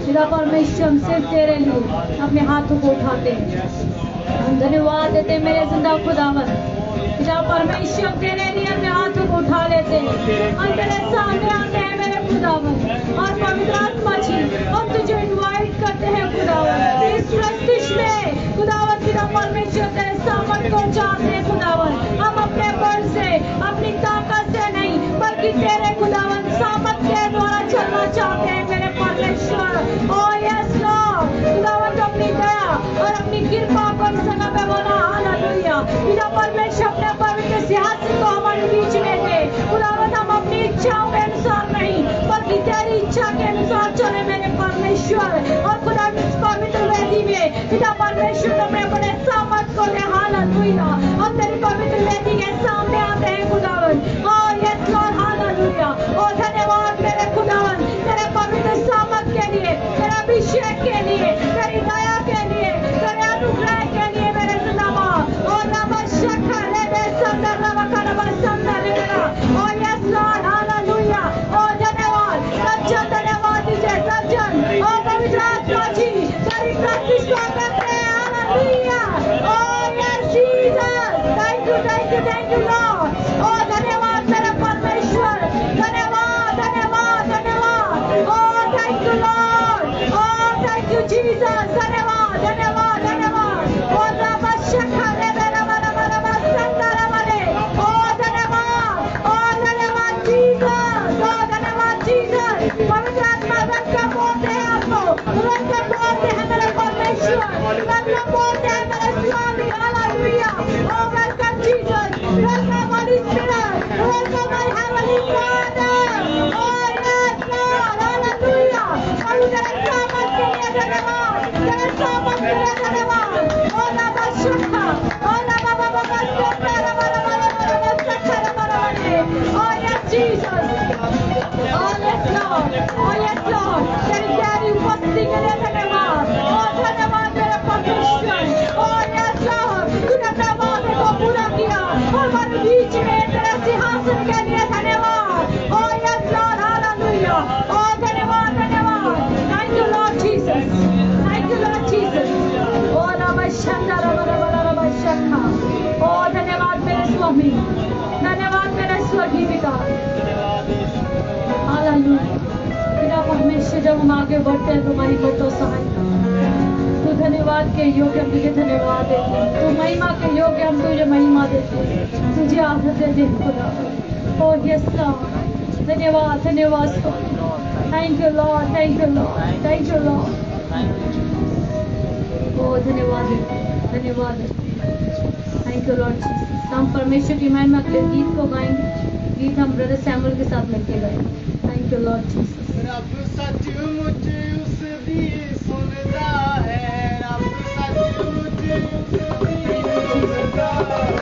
खुदा परमेश्वर हम सिर्फ तेरे लिए अपने हाथों को उठाते हैं। हम धन्यवाद देते हैं मेरे जिंदा खुदावन। खुदा परमेश्वर तेरे लिए अपने हाथों को उठा लेते हैं। हम तेरे सामने आते हैं मेरे खुदावन और पवित्र आत्मा जी हम तुझे इनवाइट करते हैं खुदावन इस प्रस्तुत में खुदावन। खुदा परमेश्वर तेरे सामने को चाहते हैं खुदावन। हम अपने बल से अपनी ताकत से नहीं बल्कि तेरे खुदावन सामर्थ के द्वारा चलना चाहते हैं मेरे परमेश्वर। ओ यस लॉर्ड खुदावन अपनी दया और अपनी कृपा को इस समय पे बोला हालेलुया। खुदा परमेश्वर अपने पवित्र सिंहासन को हमारे बीच में दे खुदावन। हम अपनी इच्छाओं के अनुसार नहीं बल्कि तेरी इच्छा के अनुसार चले मेरे परमेश्वर। और खुदा इस पवित्र वेदी में खुदा परमेश्वर अपने बड़े सामर्थ को दे हालेलुया। हम तेरी पवित्र वेदी के सामने आते हैं खुदावन। Oh yes Lord hallelujah. Oh धन्यवाद मेरे खुदावन तेरे पवित्र सामर्थ तेरे सामर्थ के लिए धन्यवाद, तेरे सामर्थ के लिए धन्यवाद। ओ बाबा शुक्र, ओ बाबा बाबा सुंदर बाबा बाबा सच्चा बाबा ने। ओ yes Jesus, oh yes Lord, oh yes Lord, तेरी प्यारी उपस्थिति के लिए धन्यवाद। ओ धन्यवाद मेरे परमेश्वर। ओ यस लॉर्ड, तूने अपने वादे को पूरा किया और हमारे बीच में तेरे सिंहासन के लिए धन्यवाद। Oh yes Lord, hallelujah. Oh धन्यवाद धन्यवाद। Thank you Lord Jesus, thank you Lord Jesus. Oh रबा शंदा रबा रबा रबा शक्का। ओ धन्यवाद मेरे स्वामी, धन्यवाद मेरे स्वर्गीय पिता। हालेलुया। पिता परमेश्वर, जब हम आगे बढ़ते हैं तुम्हारी बटो सहायता, तू धन्यवाद के योग्य, हम तुझे धन्यवाद देते हैं। तू महिमा के योग्य, हम तुझे महिमा देते हैं। तुझे आदर देते हैं खुदा। ओ यस लॉर्ड, धन्यवाद धन्यवाद स्वामी। Thank you Lord, thank you Lord, thank you Lord. Oh धन्यवाद धन्यवाद, थैंक यू लॉर्ड जीसस। हम परमेश्वर की महिमा के लिए गीत को गाएंगे। गीत हम ब्रदर सैमुअल के साथ मिलकर गाएंगे। Thank you Lord Jesus. रब सचमुच उसदी सुनता है, रब सचमुच उसदी सुनता है।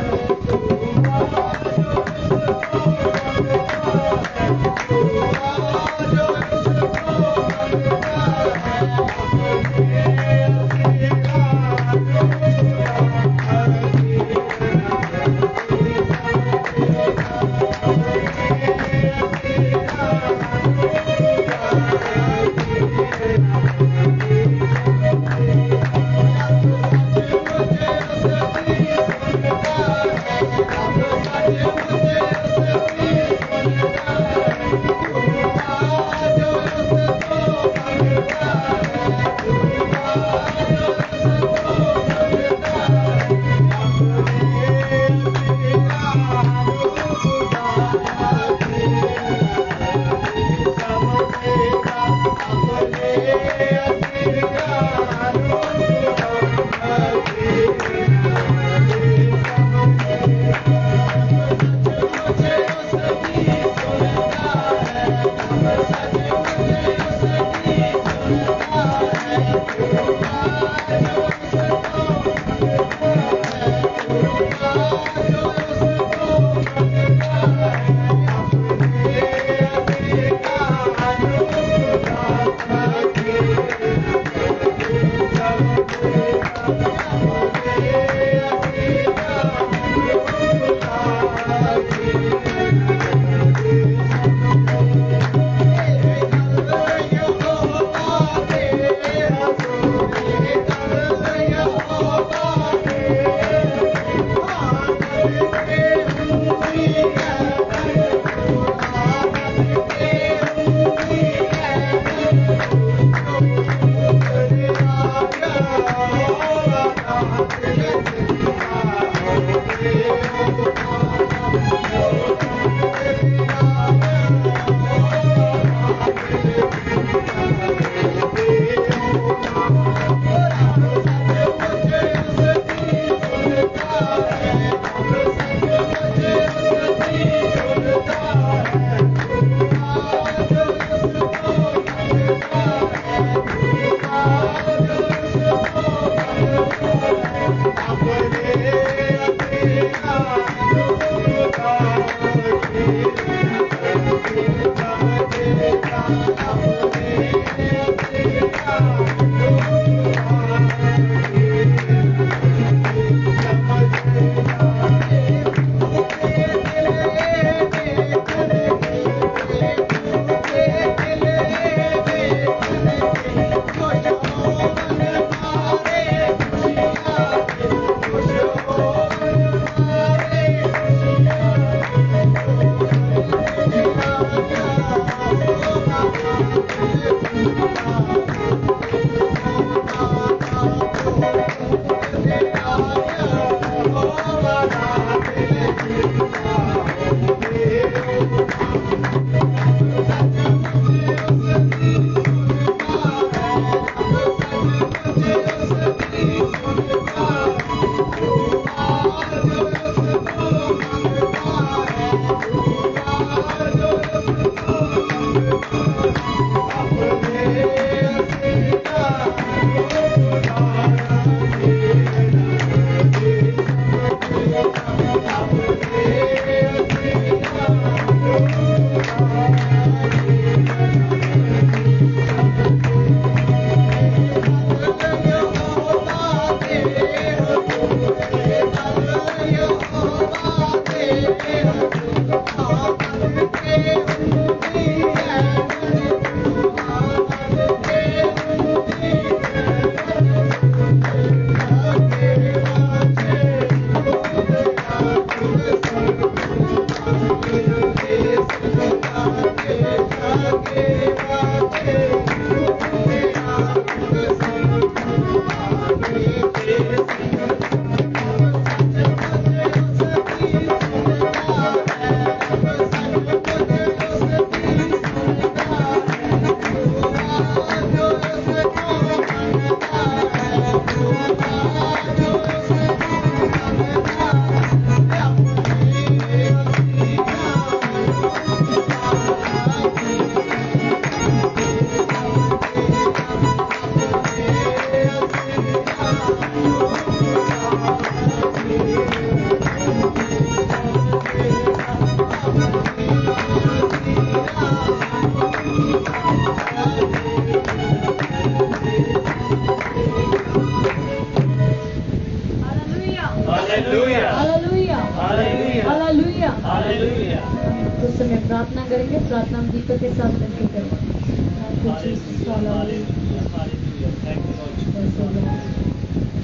दीपक के साथ मिलकर करें।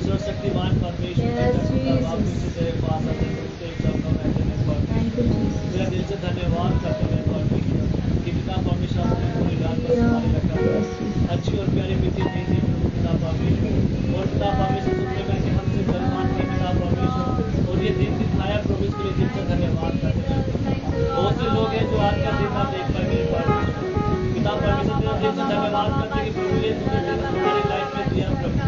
सर्वशक्तिमान परमेश्वर तेरे पास आते मेरा दिल से धन्यवाद करते हैं परमेश्वर कि पिता परमेश्वर अपने पूरी रात को हमारे रखा अच्छी और प्यारी बीती नींद दी पिता परमेश्वर और पिता परमेश्वर सुनने में कि हमसे बलवान थे पिता परमेश्वर और ये दिन दिखाया प्रभु इसके लिए दिल से धन्यवाद करते हैं। बहुत से लोग हैं जो आज का दिन ना देख पाए मेरे परमेश्वर पिता परमेश्वर तेरा दिल से धन्यवाद करते हैं कि प्रभु ये तुमने हमारी लाइफ में दिया प्रभु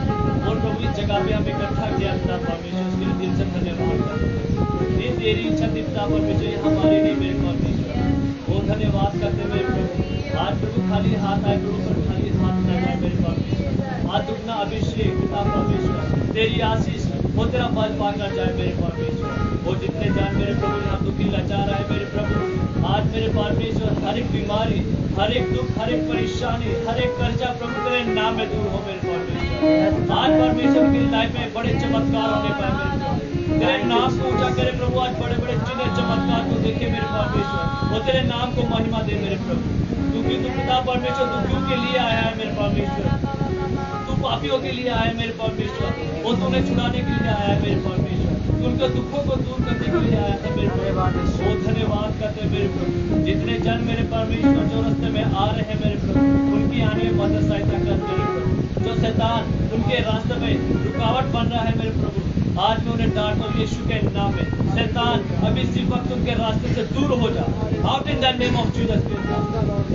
और प्रभु इस जगह पे हमें इकट्ठा किया पिता परमेश्वर उसके लिए दिल से धन्यवाद करते हैं। ये तेरी इच्छा थी पिता परमेश्वर ये हमारी नहीं मेरे परमेश्वर बहुत धन्यवाद करते मेरे प्रभु आज प्रभु खाली हाथ आए प्रभु पर खाली हाथ न जाए मेरे परमेश्वर आज दुगना अभिषेक पिता परमेश्वर तेरी आशीष वो तेरा बल पाकर जाए मेरे परमेश्वर वो जितने जान मेरे प्रभु यहाँ दुखी लाचार आए मेरे प्रभु आज मेरे परमेश्वर हर एक बीमारी हर एक दुख हर एक परेशानी हर एक कर्जा प्रभु तेरे नाम में दूर हो मेरे परमेश्वर आज परमेश्वर की लाइफ में बड़े चमत्कार होने पाए मेरे प्रभु तेरे नाम को ऊंचा करे प्रभु आज बड़े बड़े चिन्ह चमत्कार को देखे मेरे परमेश्वर वो तेरे नाम को महिमा दे मेरे प्रभु क्योंकि तू पिता परमेश्वर दुखियों के लिए आया है मेरे परमेश्वर तू पापियों के लिए आया है मेरे परमेश्वर वो तूने छुड़ाने के लिए आया है मेरे परमेश्वर उनके दुखों को दूर करने के लिए आया है मेरे प्रभु वो धन्यवाद करते मेरे प्रभु जितने जन मेरे परमेश्वर जो रास्ते में आ रहे हैं मेरे प्रभु उनकी आने में मदद सहायता कर मेरे प्रभु जो शैतान उनके रास्ते में रुकावट बन रहा है मेरे प्रभु आज मैं उन्हें डांटता हूँ यीशु के नाम में शैतान अभी इसी वक्त उनके रास्ते से दूर हो जा out in the name of Jesus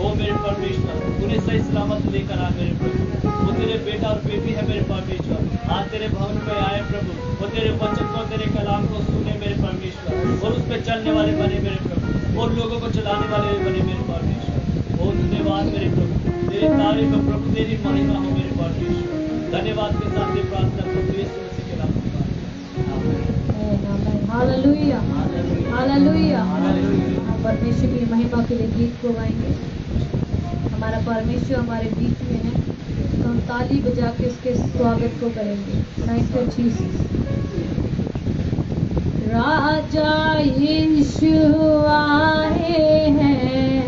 oh मेरे परमेश्वर उन्हें सही सलामत लेकर आ मेरे प्रभु वो तेरे बेटा और बेटी है मेरे परमेश्वर आज तेरे भवन में आए प्रभु वो तेरे वचन को तेरे कलाम को सुने मेरे परमेश्वर और उस पर चलने वाले बने मेरे प्रभु और लोगों को चलाने वाले बने मेरे परमेश्वर ओ धन्यवाद मेरे प्रभु तेरी तारीफ प्रभु तेरी महिमा हो मेरे परमेश्वर धन्यवाद के साथ ये प्रार्थना प्रभु यीशु मसीह के नाम में हालेलुया हालेलुया हम परमेश्वर की महिमा के लिए गीत को गाएंगे। हमारा परमेश्वर हमारे बीच में है तो हम ताली बजा के उसके स्वागत को करेंगे। Thank you Jesus. राजा यीशु आए हैं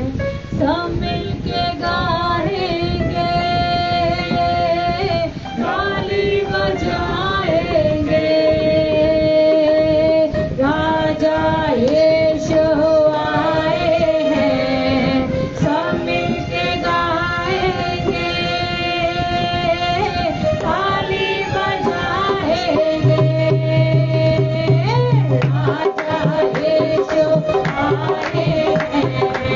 सब मिलके गाएंगे ताली बजाएंगे राजा यीशु आए हैं सब मिलके गाएंगे ताली बजाएंगे राजा यीशु आए हैं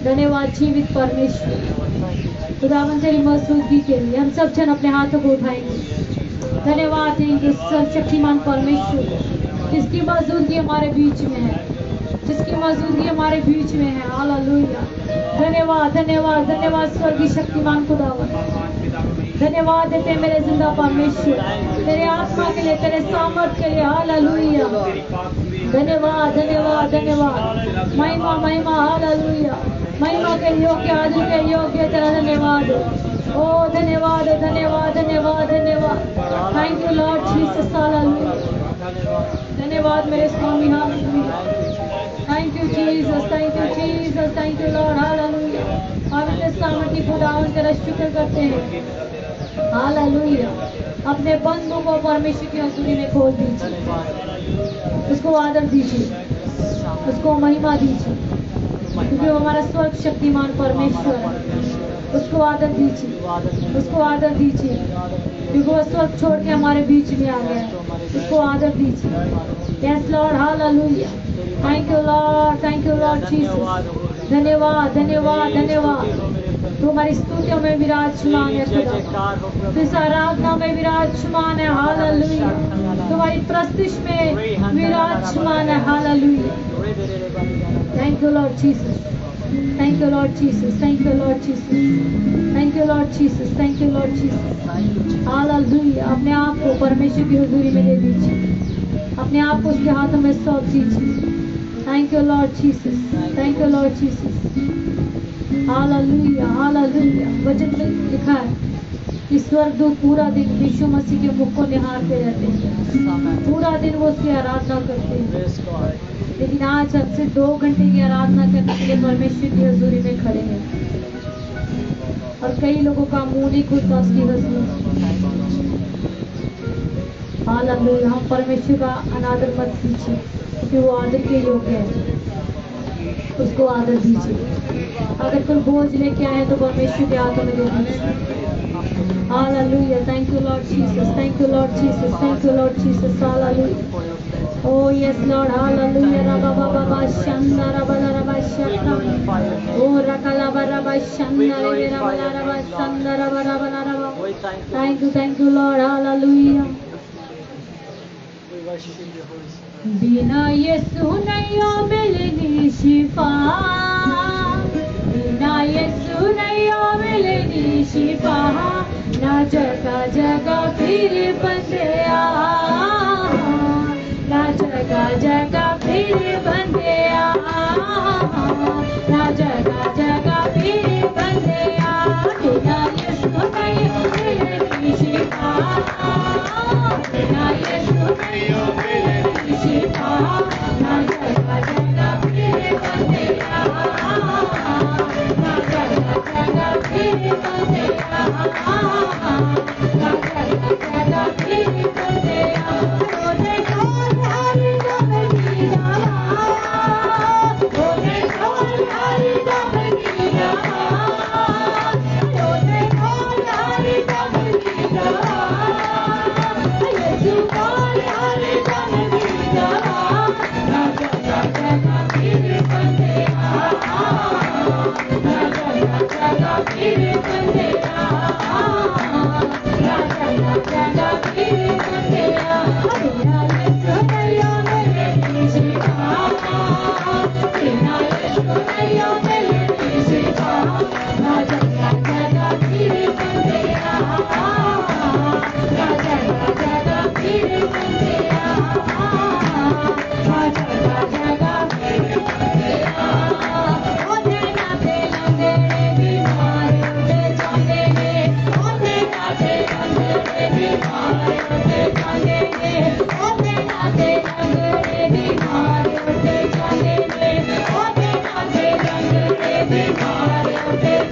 धन्यवाद जीवित परमेश्वर खुदावन तेरी मौजूदगी के लिए हम सब जन अपने हाथों को उठाएंगे। धन्यवाद देंगे सर्वशक्तिमान परमेश्वर जिसकी मौजूदगी हमारे बीच में है, जिसकी मौजूदगी हमारे बीच में है। हालेलुया। धन्यवाद धन्यवाद धन्यवाद स्वर्गीय शक्तिमान खुदावन, धन्यवाद देते मेरे जिंदा परमेश्वर तेरे आत्मा के लिए, तेरे सामर्थ के लिए। हालेलुया। धन्यवाद धन्यवाद धन्यवाद महिमा महिमा। हालेलुया। महिमा के योग्य, आदि के योग्य तेरा धन्यवाद। ओ धन्यवाद धन्यवाद धन्यवाद धन्यवाद। Thank you Lord Jesus. Hallelujah. धन्यवाद मेरे स्वामी। Hallelujah. Thank you Jesus, thank you Jesus, thank you Lord. Hallelujah. पवित्र सामर्थी खुदावन तेरा शुक्र करते हैं। हालेलुया। अपने बंधु को परमेश्वर की हजूरी में खोल दीजिए, उसको आदर दीजिए, उसको महिमा दीजिए। क्योंकि वो हमारा स्वर्ग शक्तिमान परमेश्वर है। उसको आदर दीजिए, उसको आदर दीजिए, क्योंकि वो स्वर्ग छोड़ के हमारे बीच में आ गया है। उसको आदर दीजिए। Yes Lord, hallelujah. Thank you Lord, thank you Lord Jesus. धन्यवाद, धन्यवाद, धन्यवाद। तुम्हारी स्तुतियों में विराजमान है खुदा, तो इस आराधना में विराजमान है। हालेलुया। तुम्हारी प्रस्तिश में विराजमान है। Hallelujah. Thank you Lord Jesus, thank you Lord Jesus, thank you Lord Jesus, thank you Lord Jesus, thank you Lord Jesus. Hallelujah. अपने आप को परमेश्वर की हुजूरी में दे दीजिए, अपने आप को उसके हाथों में सौंप दीजिए। Thank you Lord Jesus, thank you Lord Jesus. Hallelujah, hallelujah. वचन में लिखा है कि स्वर्गदूत पूरा दिन यीशु मसीह के मुख को निहारते रहते हैं, पूरा दिन वो उसकी आराधना करते हैं। लेकिन आज हम सिर्फ 2 घंटे की आराधना करने के लिए परमेश्वर की हजूरी में खड़े हैं, और कई लोगों का मुंह नहीं खुलता उसकी हजूरी। हालेलुया। हम परमेश्वर का अनादर मत कीजिए, क्योंकि वो आदर के योग्य है। उसको आदर दीजिए। अगर कोई बोझ लेके आए तो परमेश्वर के हाथों में दे दीजिए। Hallelujah. Thank you Lord Jesus, thank you Lord Jesus, thank you Lord Jesus. Hallelujah. Oh yes Lord, hallelujah. Rabba baba ba shanda rabba rabba shakta. Oh rakala rabba shanda rabba shanda rabba rabba. Thank you Lord, hallelujah. बिना यीशु नहीं मिलनी शिफा, बिना यीशु नहीं मिलनी शिफा, ना जगह जगह फिर बंदिया, ना जगह जगह फिर बंदिया, ना जगह जगह फिर बंदिया, बिना यीशु नहीं मिलनी शिफा, बिना यीशु नहीं मिलनी शिफा, ना जगह जगह फिर बंदिया, ना जगह जगह फिर बंदिया, ना जगह जगह फिर बंदिया। Okay.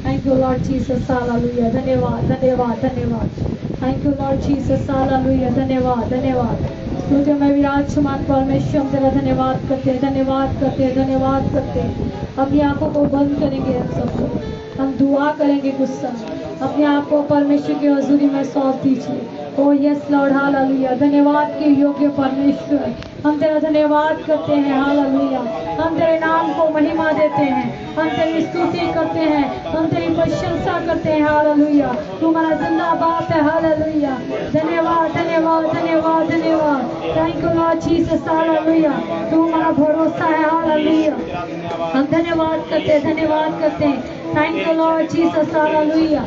Thank you, Lord Jesus. Hallelujah. धन्यवाद, धन्यवाद, धन्यवाद. Thank you, Lord Jesus. Hallelujah. धन्यवाद, धन्यवाद. तुझे मैं विराजमान परमेश्वर हम तेरा धन्यवाद करते हैं, धन्यवाद करते हैं, धन्यवाद करते हैं. अपनी आंखों को बंद करेंगे हम सबको, हम दुआ करेंगे कुछ समय. अपने आप को परमेश्वर की हजूरी में सौंप दीजिए. ओ यस लॉर्ड, हालेलुया. धन्यवाद के योग्य परमेश्वर, हम तेरा धन्यवाद करते हैं. हालेलुया. हम तेरे नाम को महिमा देते हैं, हम तेरी स्तुति करते हैं, हम तेरी प्रशंसा करते हैं. हालेलुया. तू हमारा जिंदाबाद है. हालेलुया. धन्यवाद, धन्यवाद, धन्यवाद, धन्यवाद. Thank you Lord Jesus. Hallelujah. तू हमारा भरोसा है. हालेलुया. हम धन्यवाद करते हैं, धन्यवाद करते हैं. Thank you Lord Jesus. Hallelujah.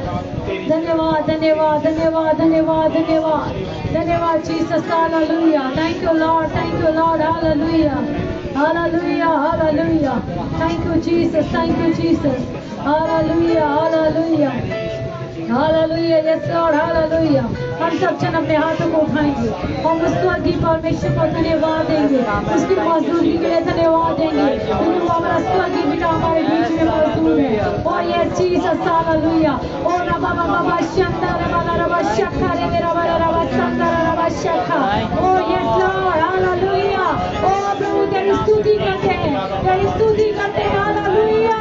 धन्यवाद, धन्यवाद, धन्यवाद, धन्यवाद, धन्यवाद, धन्यवाद Jesus. Hallelujah. Thank you Lord, thank you Lord. Hallelujah. Hallelujah, hallelujah. Thank you Jesus, thank you Jesus. Hallelujah, hallelujah, hallelujah. Yes Lord, hallelujah. हम सब जन अपने हाथों को उठाएंगे, हम उस स्वर्गीय परमेश्वर को धन्यवाद देंगे, उसकी मौजूदगी के लिए धन्यवाद देंगे, क्योंकि वो हमारा स्वर्गीय पिता हमारे बीच में मौजूद है. ओ यस जीसस. हालेलुया. ओ रबा बाबा बा शंकर रबा रबा शक्कर रे मेरा बड़ा रबा शंकर रबा शक्कर. Oh yes Lord. हालेलुया. ओ प्रभु तेरी स्तुति करते हैं, तेरी स्तुति करते हैं. Hallelujah.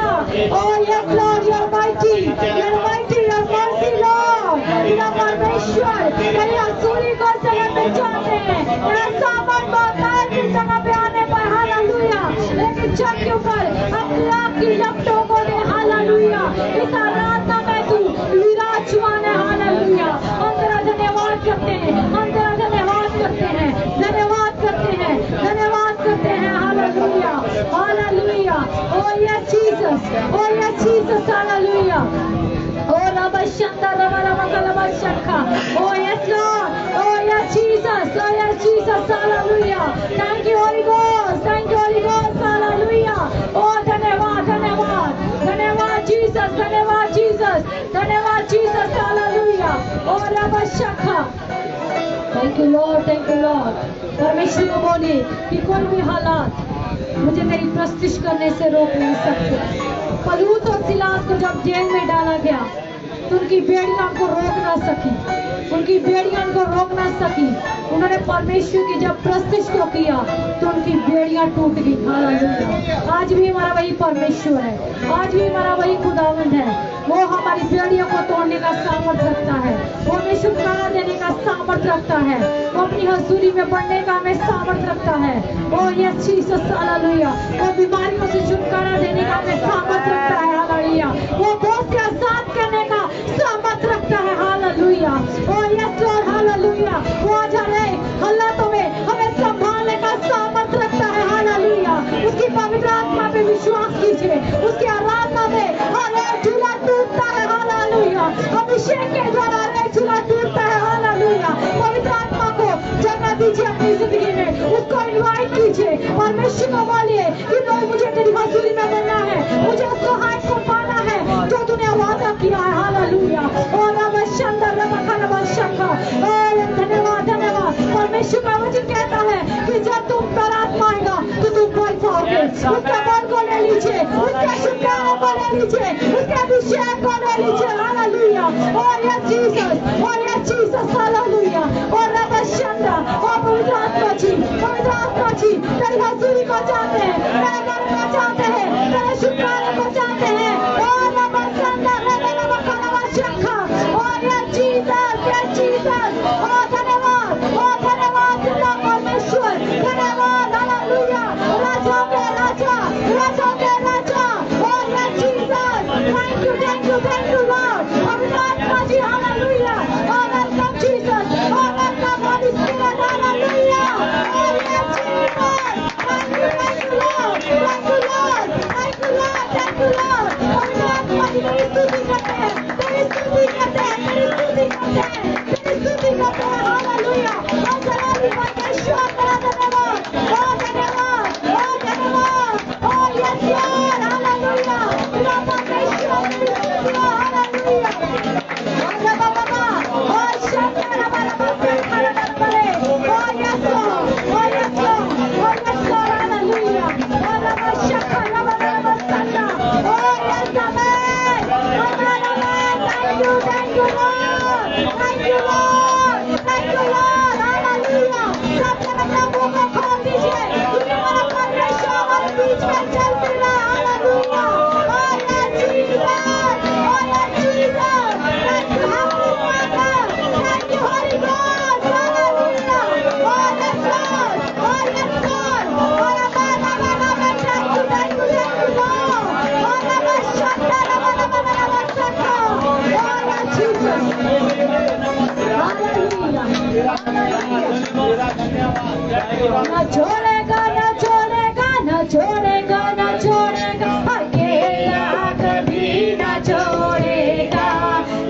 Oh yes Lord, you are mighty, you are mighty, you are mercy Lord. तेरा परमेश्वर तेरी हजूरी को समय पे चाहते हैं, तेरा सामान बाजार की जगह पे आने पर. हालेलुया. लेकिन छत के ऊपर अपनी आग की लपटों को दे. हालेलुया. इस आराधना में तू विराजमान है. हालेलुया. हम तेरा धन्यवाद करते हैं, हम तेरा धन्यवाद करते हैं, धन्यवाद करते हैं, धन्यवाद करते हैं. Hallelujah, hallelujah. Oh yes Jesus, oh yes Jesus. Hallelujah. Oh रबा शंकर रबा रबा रबा शक्का. Oh yes Lord, oh yes Jesus, oh yes Jesus. Hallelujah. Thank you Holy Ghost, thank you Holy Ghost. Hallelujah. Oh धन्यवाद, धन्यवाद, धन्यवाद जीसस, धन्यवाद जीसस, धन्यवाद जीसस. हालेलुया. ओ रबा शक्का. Thank you Lord, thank you Lord. परमेश्वर को बोलिए कि कोई भी हालात मुझे तेरी प्रस्तुति करने से रोक नहीं सकते. पलूस और सिलास को जब जेल में डाला गया तो उनकी बेड़ियां उनको रोक ना सकी, उनकी बेड़ियां उनको रोक ना सकी. उन्होंने परमेश्वर की जब प्रस्तुति को किया तो उनकी बेड़ियां टूट गई. हालेलुया. आज भी हमारा वही परमेश्वर है, आज भी हमारा वही खुदावंद है. वो हमारी बेड़ियों को तोड़ने का सामर्थ्य रखता है, वो हमें छुटकारा देने का सामर्थ्य रखता है, वो अपनी हजूरी में बढ़ने का हमें सामर्थ्य रखता है. ओ यस जीसस. हालेलुया. वो बीमारियों से छुटकारा देने का हमें सामर्थ्य रखता है. हालेलुया. वो बोझ के आजाद करने का अभिषेक के द्वारा चुना टूटता है। हालेलुया। पवित्र आत्मा को जगह दीजिए अपनी जिंदगी में, उसको इनवाइट कीजिए। परमेश्वर को बोलिए कि नो, मुझे तेरी हजूरी में बनना है, मुझे उसको हाथ को पाना है जो तूने वादा किया है। हालेलुया। और रब शंदर रब खनवा शंखा। धन्यवाद धन्यवाद। परमेश्वर का वचन कहता है कि जब तुम पर आत्मा आएगा तो तुम फल पाओगे। उसके बल को ले लीजिए, उसके शुक्राने को ले लीजिए, उसके अभिषेक को ले लीजिए। हालेलुया। और ये जीसस, और ये जीसस। हालेलुया। और रब शंदर और पवित्र आत्मा जी, पवित्र आत्मा जी तेरी हजूरी को चाहते हैं, तेरे घर को चाहते हैं, तेरे शुक्राने को चाहते हैं। और रब शंदर रब खनवा शंखा। और ये जीसस, ये जीसस। और धन्यवाद तेरा परमेश्वर, धन्यवाद। हालेलुया। राजा के राजा, राजा के राजा। और ये जीसस, थैंक यू लॉर्ड। पवित्र आत्मा जी, हालेलुया। और वेलकम जीसस, और वेलकम होली स्पिरिट। हालेलुया। और ये Jesus, thank you Lord, thank you Lord, thank you Lord, thank you Lord. पवित्र आत्मा जी तेरी स्तुति करते हैं, तेरी स्तुति करते हैं, तेरी स्तुति करते हैं, तेरी स्तुति करते हैं। हालेलुया। और सलामी परमेश्वर तेरा धन्यवाद, और धन्यवाद, और धन्यवाद। और यस लॉर्ड। हालेलुया। तेरा परमेश्वर तेरी स्तुति। हालेलुया। और बाबा और शंकर हमारा बच्चा खड़ा कर पड़े। और यस लॉर्ड, और यस लॉर्ड, और यस लॉर्ड। हालेलुया। और बाबा शंकर हमारा बच्चा। और yes amen, amen, amen. Thank you Lord, thank you Lord, thank you Lord. Hallelujah. सब जन अपना मुंह को खोल दीजिए, क्योंकि हमारा परमेश्वर हमारे बीच में चल फिर रहा है। हालेलुया। और ये जीसस, और ये Jesus. Thank you heavenly father, thank you holy God. Hallelujah. और यस लॉर्ड, और यस लॉर्ड। और amen, amen, amen. Thank you Lord. और आमेन शंकर आमेन, आमेन, आमेन शंकर। और ये जीसस। हालेलुया। ना छोड़ेगा, ना छोड़ेगा, ना छोड़ेगा, ना छोड़ेगा, अकेला कभी ना छोड़ेगा।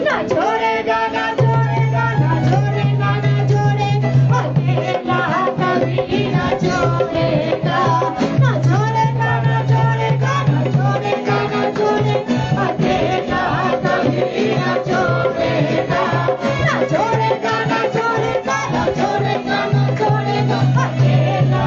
ना छोड़ेगा, ना छोड़ेगा, ना छोड़ेगा, ना छोड़ेगा, अकेला कभी ना छोड़ेगा। ना छोड़ेगा, ना छोड़ेगा, ना छोड़ेगा, ना छोड़ेगा, अकेला कभी ना छोड़ेगा। ना छोड़ेगा, ना छोड़ेगा, ना छोड़ेगा, ना छोड़ेगा, अकेला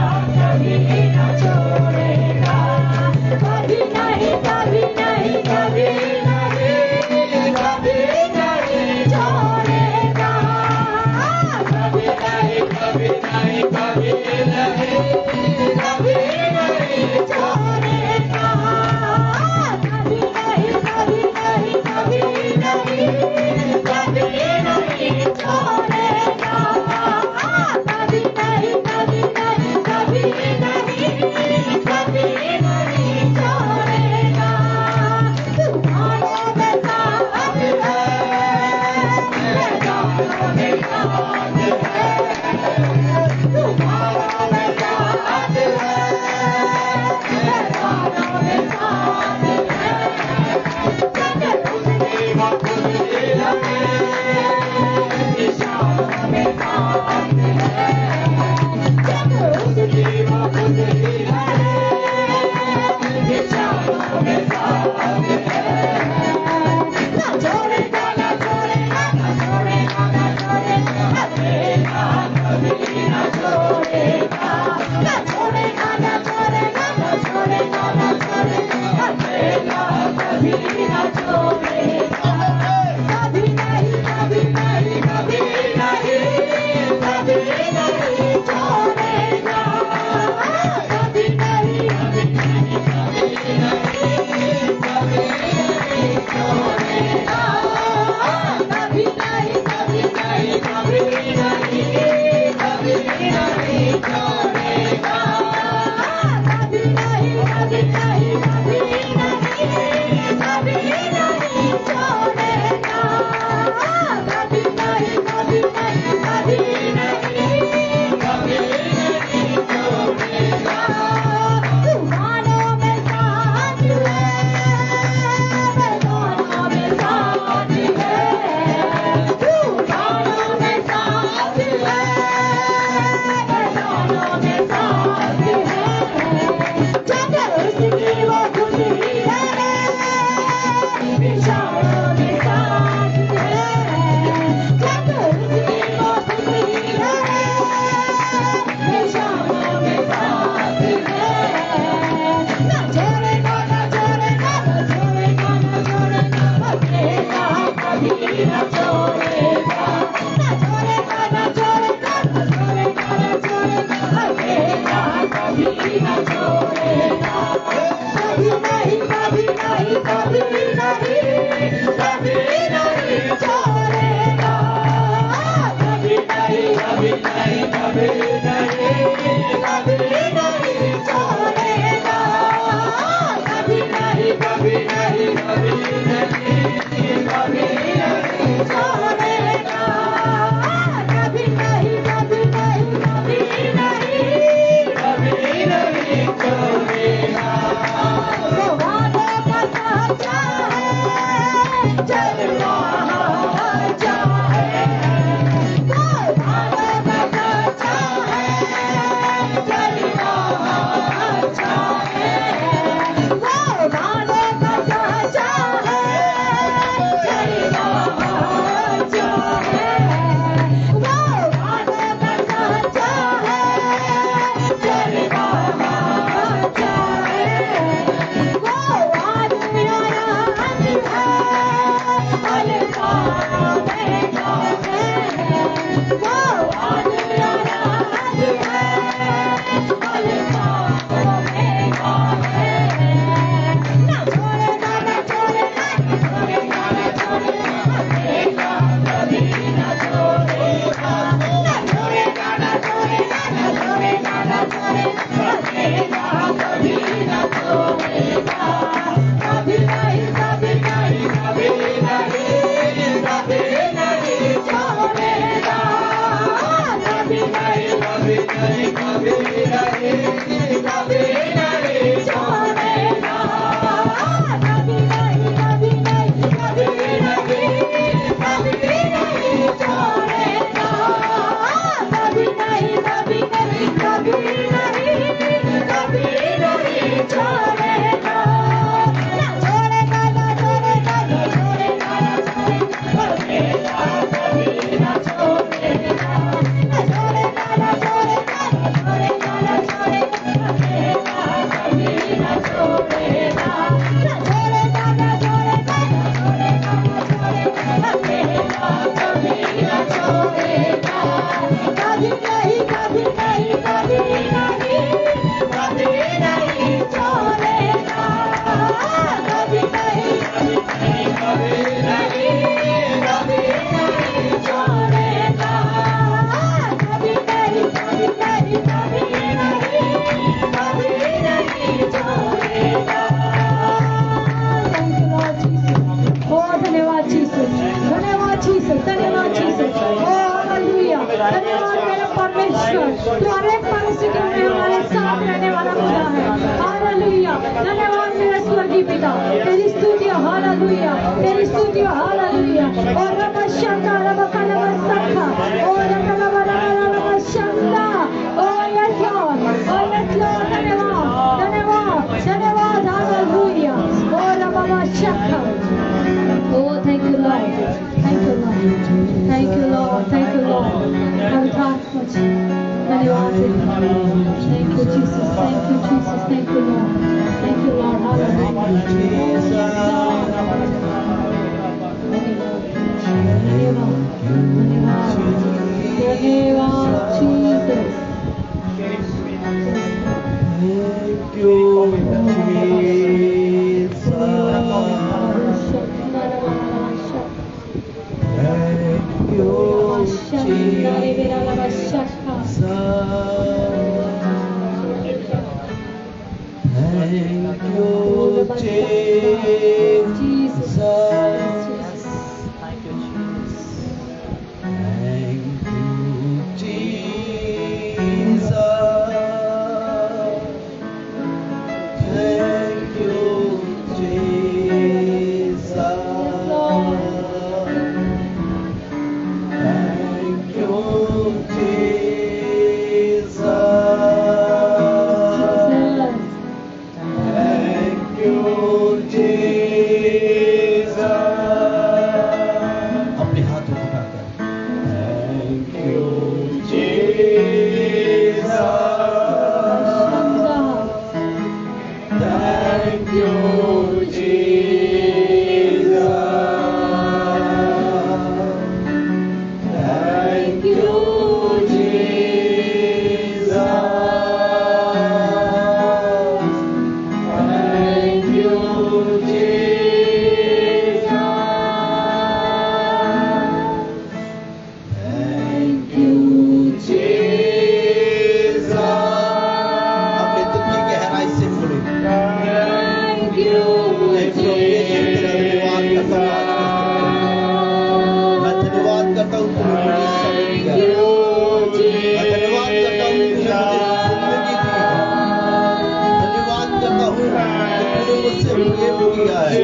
मुझसे प्रेम किया है।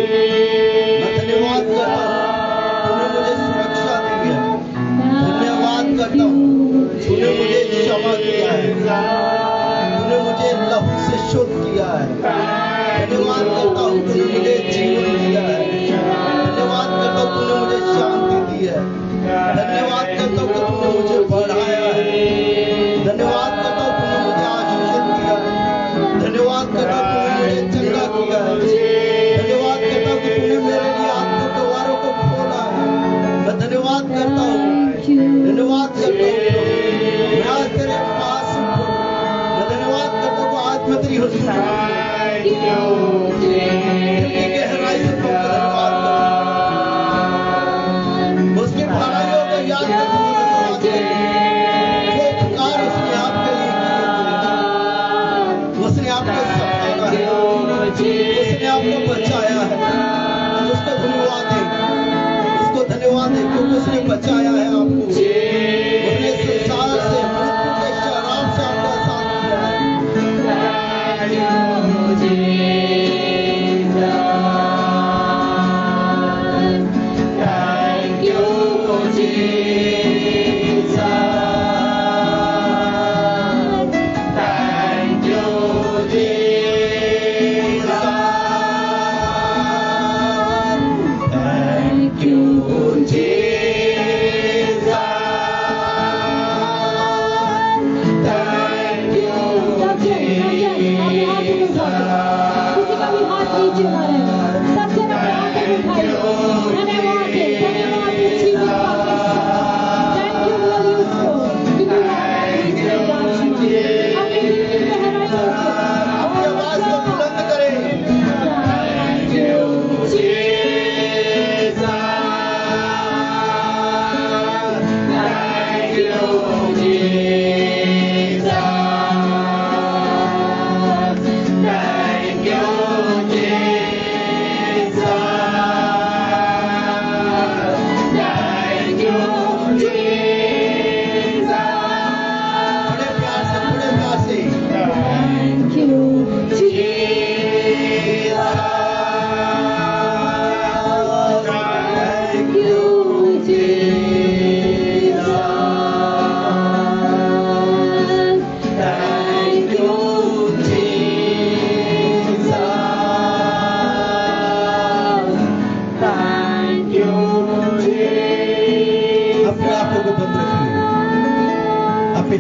मैं धन्यवाद करता हूँ तूने मुझे लहू से शुद्ध किया है। धन्यवाद करता हूँ तूने मुझे जीवन दिया है। धन्यवाद करता हूँ तूने मुझे शांति दी है। धन्यवाद करता हूँ कि तूने मुझे बढ़ाया है। धन्यवाद करता हूँ तूने मुझे आशीषित किया है। धन्यवाद करता हूँ तूने मुझे चंगा किया है। धन्यवाद करता हूँ कि तूने मेरे लिए आत्मिक द्वारों को खोला है। मैं धन्यवाद करता हूँ। धन्यवाद करता हूँ मैं आज तेरे पास हूँ। मैं धन्यवाद करता हूँ आज मैं तेरी हुजूर में हूँ। दिल की गहराई से तुमको धन्यवाद करता हूँ। उसकी भलाइयों को याद करते हुए धन्यवाद करता हूँ। जो उपकार उसने आपके लिए किए, उसने आपको संभाला है, उसने आपको बचाया है। उसको धन्यवाद दे, उसको धन्यवाद दे क्योंकि उसने बचाया है आपको। उसने संसार से मृत्यु के शराब से आपको आजाद किया है।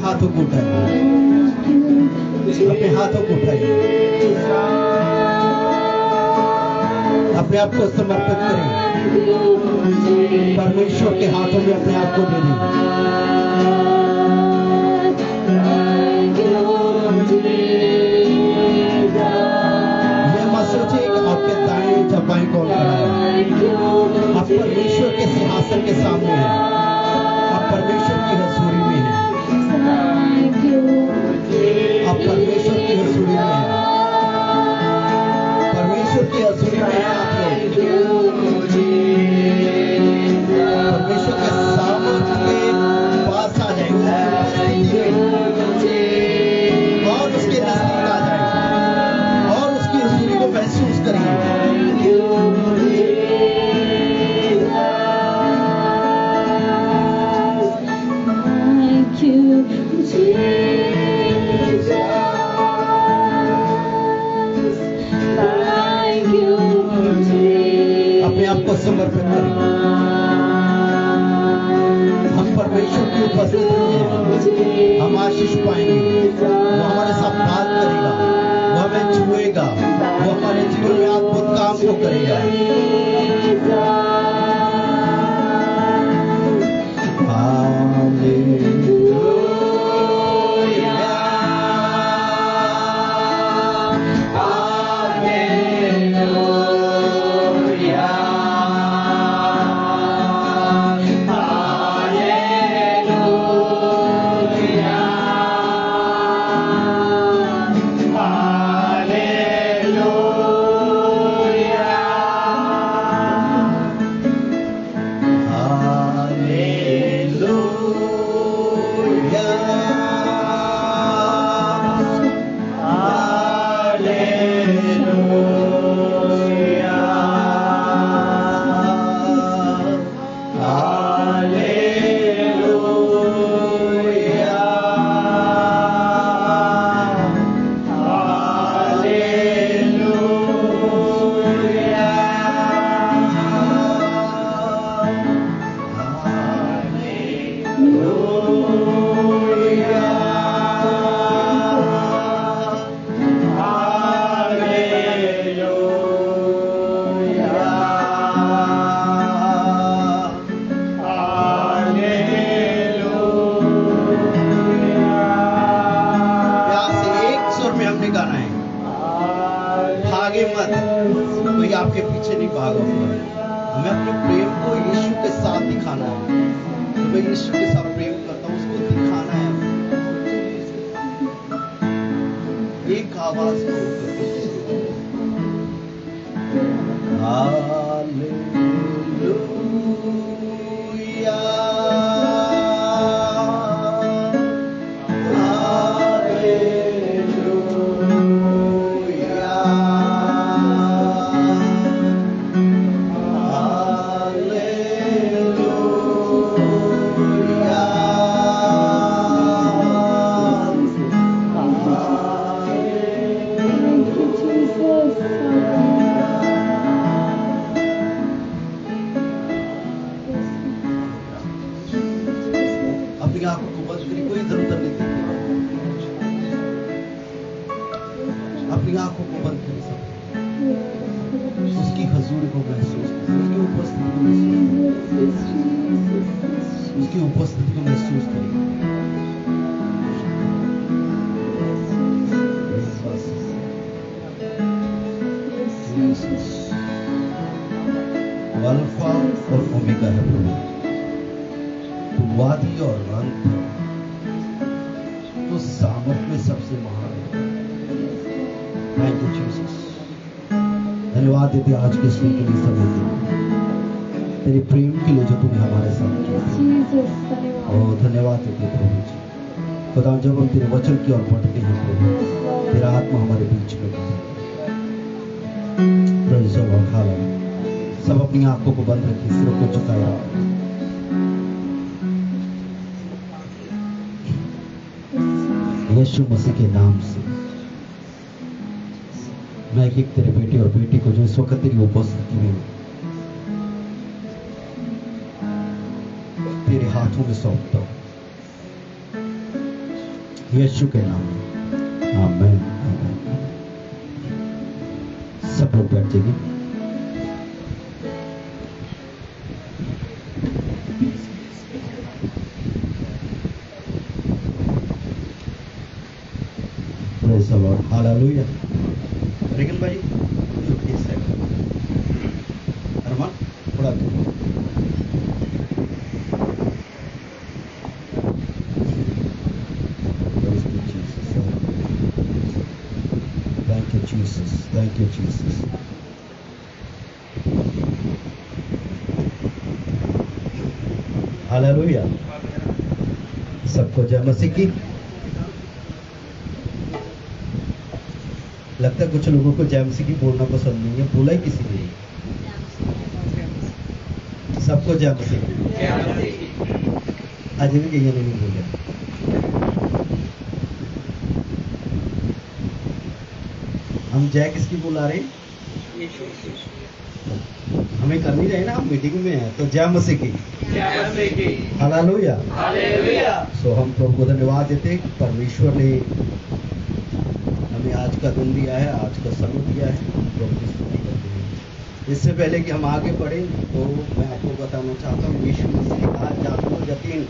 हाथों को उठाइए, अपने हाथों को उठाइए, अपने आप को समर्पित करें, परमेश्वर के हाथों में अपने आप को दे दें। यह मत सोचिए कि आपके दाएं या बाएं कौन खड़ा है। आप परमेश्वर के सिंहासन के सामने हैं, आप परमेश्वर की हजूरी में हैं, आप परमेश्वर की हजूरी में हैं, परमेश्वर की हजूरी में हैं आप लोग। परमेश्वर के सामर्थ्य के पास आ जाए, और उसके नजदीक आ जाए और उसकी हजूरी को महसूस करिए। अपने आप को समर्पित करें। हम परमेश्वर की उपस्थिति में हैं, हम आशीष पाएंगे। वो हमारे साथ बात करेगा, वो हमें छुएगा, वो हमारे जीवन में अद्भुत काम को करेगा। मत, कोई आपके पीछे नहीं भागा हुआ है। हमें अपने प्रेम को यीशु के साथ दिखाना है। तो मैं यीशु के साथ प्रेम करता हूँ, उसको दिखाना है। एक आवाज को हालेलुया, हालेलुया, अपनी आंखों को बंद करिए, कोई इधर उधर नहीं देखिए। अपनी आंखों को बंद करिए, सब उसकी हजूरी को महसूस करिए, उसकी उपस्थिति को महसूस करिए, उसकी उपस्थिति को महसूस करिए। अल्फा और ओमेगा है प्रभु, तू वादी और अंत है, तो सामर्थ में सबसे महान है। Thank you Jesus. धन्यवाद देते आज के सुन के लिए समय के तेरे प्रेम के लिए जो तूने हमारे साथ किया। और धन्यवाद देते प्रभु जी। खुदा जब हम तेरे वचन की ओर बढ़ते हैं प्रभु, तेरा आत्मा हमारे बीच में है। Praise the Lord, hallelujah. सब अपनी आंखों को बंद रखिए, सिरों को झुकाया। यीशु मसीह के नाम से मैं एक तेरे बेटे और बेटी को जो इस वक्त तेरी उपस्थिति में तेरे हाथों में सौंपता हूं, यीशु के नाम में, आमीन, आमीन। सब लोग बैठ जाइए। Praise the Lord, hallelujah. Regan भाई 50 सेकंड, अरमान थोड़ा thank you Jesus, thank you Jesus. Hallelujah. सबको जय मसीह की। लगता है कुछ लोगों को जय मसीह की बोलना पसंद नहीं है, बोला ही किसी ने। सबको जय मसीह की। अजय भी कहीं नहीं बोले। हम जय किसकी बुला रहे हैं? हमें करनी चाहिए ना, हम मीटिंग में हैं तो जय मसीह की, हालेलुया, हालेलुया। सो हम प्रभु को धन्यवाद देते हैं, परमेश्वर ने हमें आज का दिन दिया है, आज का समय दिया है, प्रभु की स्तुति करते हैं। इससे पहले कि हम आगे बढ़ें तो मैं आपको बताना चाहता हूँ, यीशु मसीह ने कहा जहाँ दो या तीन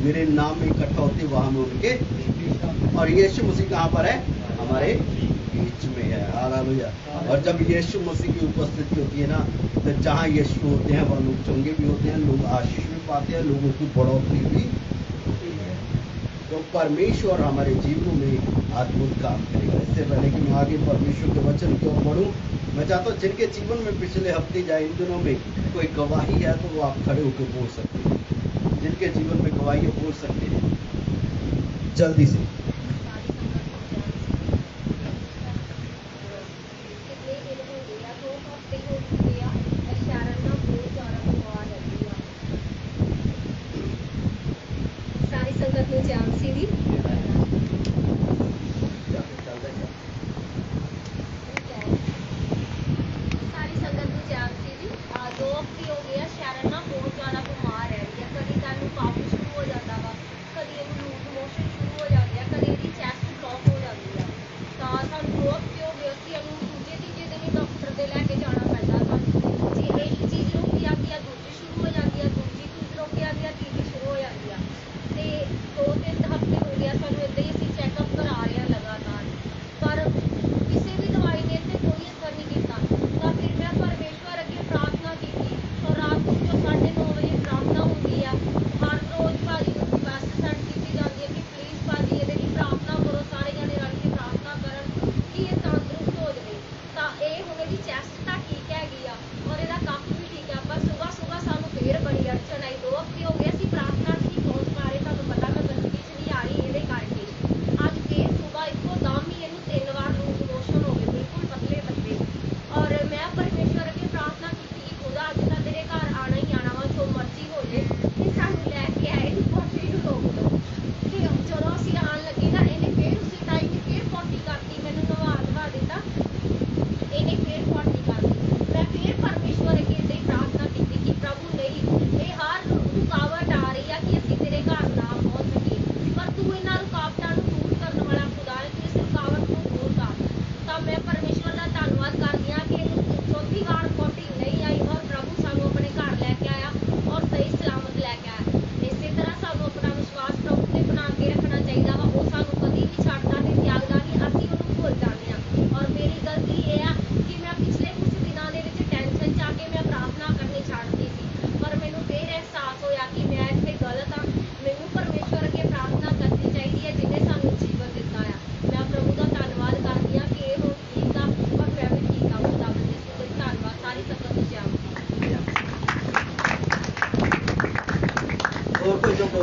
मेरे नाम में इकट्ठा होते वहां में उनके, और यीशु मसीह कहाँ पर है? हमारे बीच में है, हालेलुया। और जब यीशु मसीह की उपस्थिति होती है ना, तो जहाँ यीशु होते हैं वहाँ लोग चंगे भी होते हैं, लोग आशीष भी पाते हैं, लोगों की बढ़ोतरी भी होती है। तो परमेश्वर हमारे जीवनों में अद्भुत काम करेगा। इससे पहले कि मैं आगे परमेश्वर के वचन की ओर बढ़ूं, मैं चाहता हूँ जिनके जीवन में पिछले हफ्ते या इन दिनों में कोई गवाही है तो वो आप खड़े होकर बोल सकते हैं। जिनके जीवन में गवाही है बोल सकते हैं जल्दी से। सारी संगत नीचे आम सीधी। सारी संगत नीचे आम सीधी। 2 हफ्ते हो गया शरण ना बहुत ज्यादा बीमार है, या कभी तैनू काफी शुरू हो जाता वा, कभी लूज मोशन शुरू हो जाते हैं, कभी ਇਹਦੀ चेस्ट ब्लॉक हो जाती है। ਤਾਂ ਸਾਨੂੰ 2 ਹਫ਼ਤੇ ਹੋ ਗਏ ਸੀ, ਇਹਨੂੰ ਦੂਜੇ ਤੀਜੇ ਦਿਨ ਹੀ ਡਾਕਟਰ ਦੇ ਲੈ ਕੇ ਜਾਣਾ ਪੈਂਦਾ ਸਾਨੂੰ। ਜੇ ਇੱਕ ਚੀਜ਼ ਰੁਕੀ ਜਾਂਦੀ ਆ ਦੂਜੀ ਸ਼ੁਰੂ ਹੋ ਜਾਂਦੀ ਆ, ਦੂਜੀ ਚੀਜ਼ ਰੁਕ ਜਾਂਦੀ ਆ ਤੀਜੀ ਸ਼ੁਰੂ ਹੋ ਜਾਂਦੀ ਆ। ਤੇ 2-3 ਹਫ਼ਤੇ ਹੋ ਗਿਆ ਸਾਨੂੰ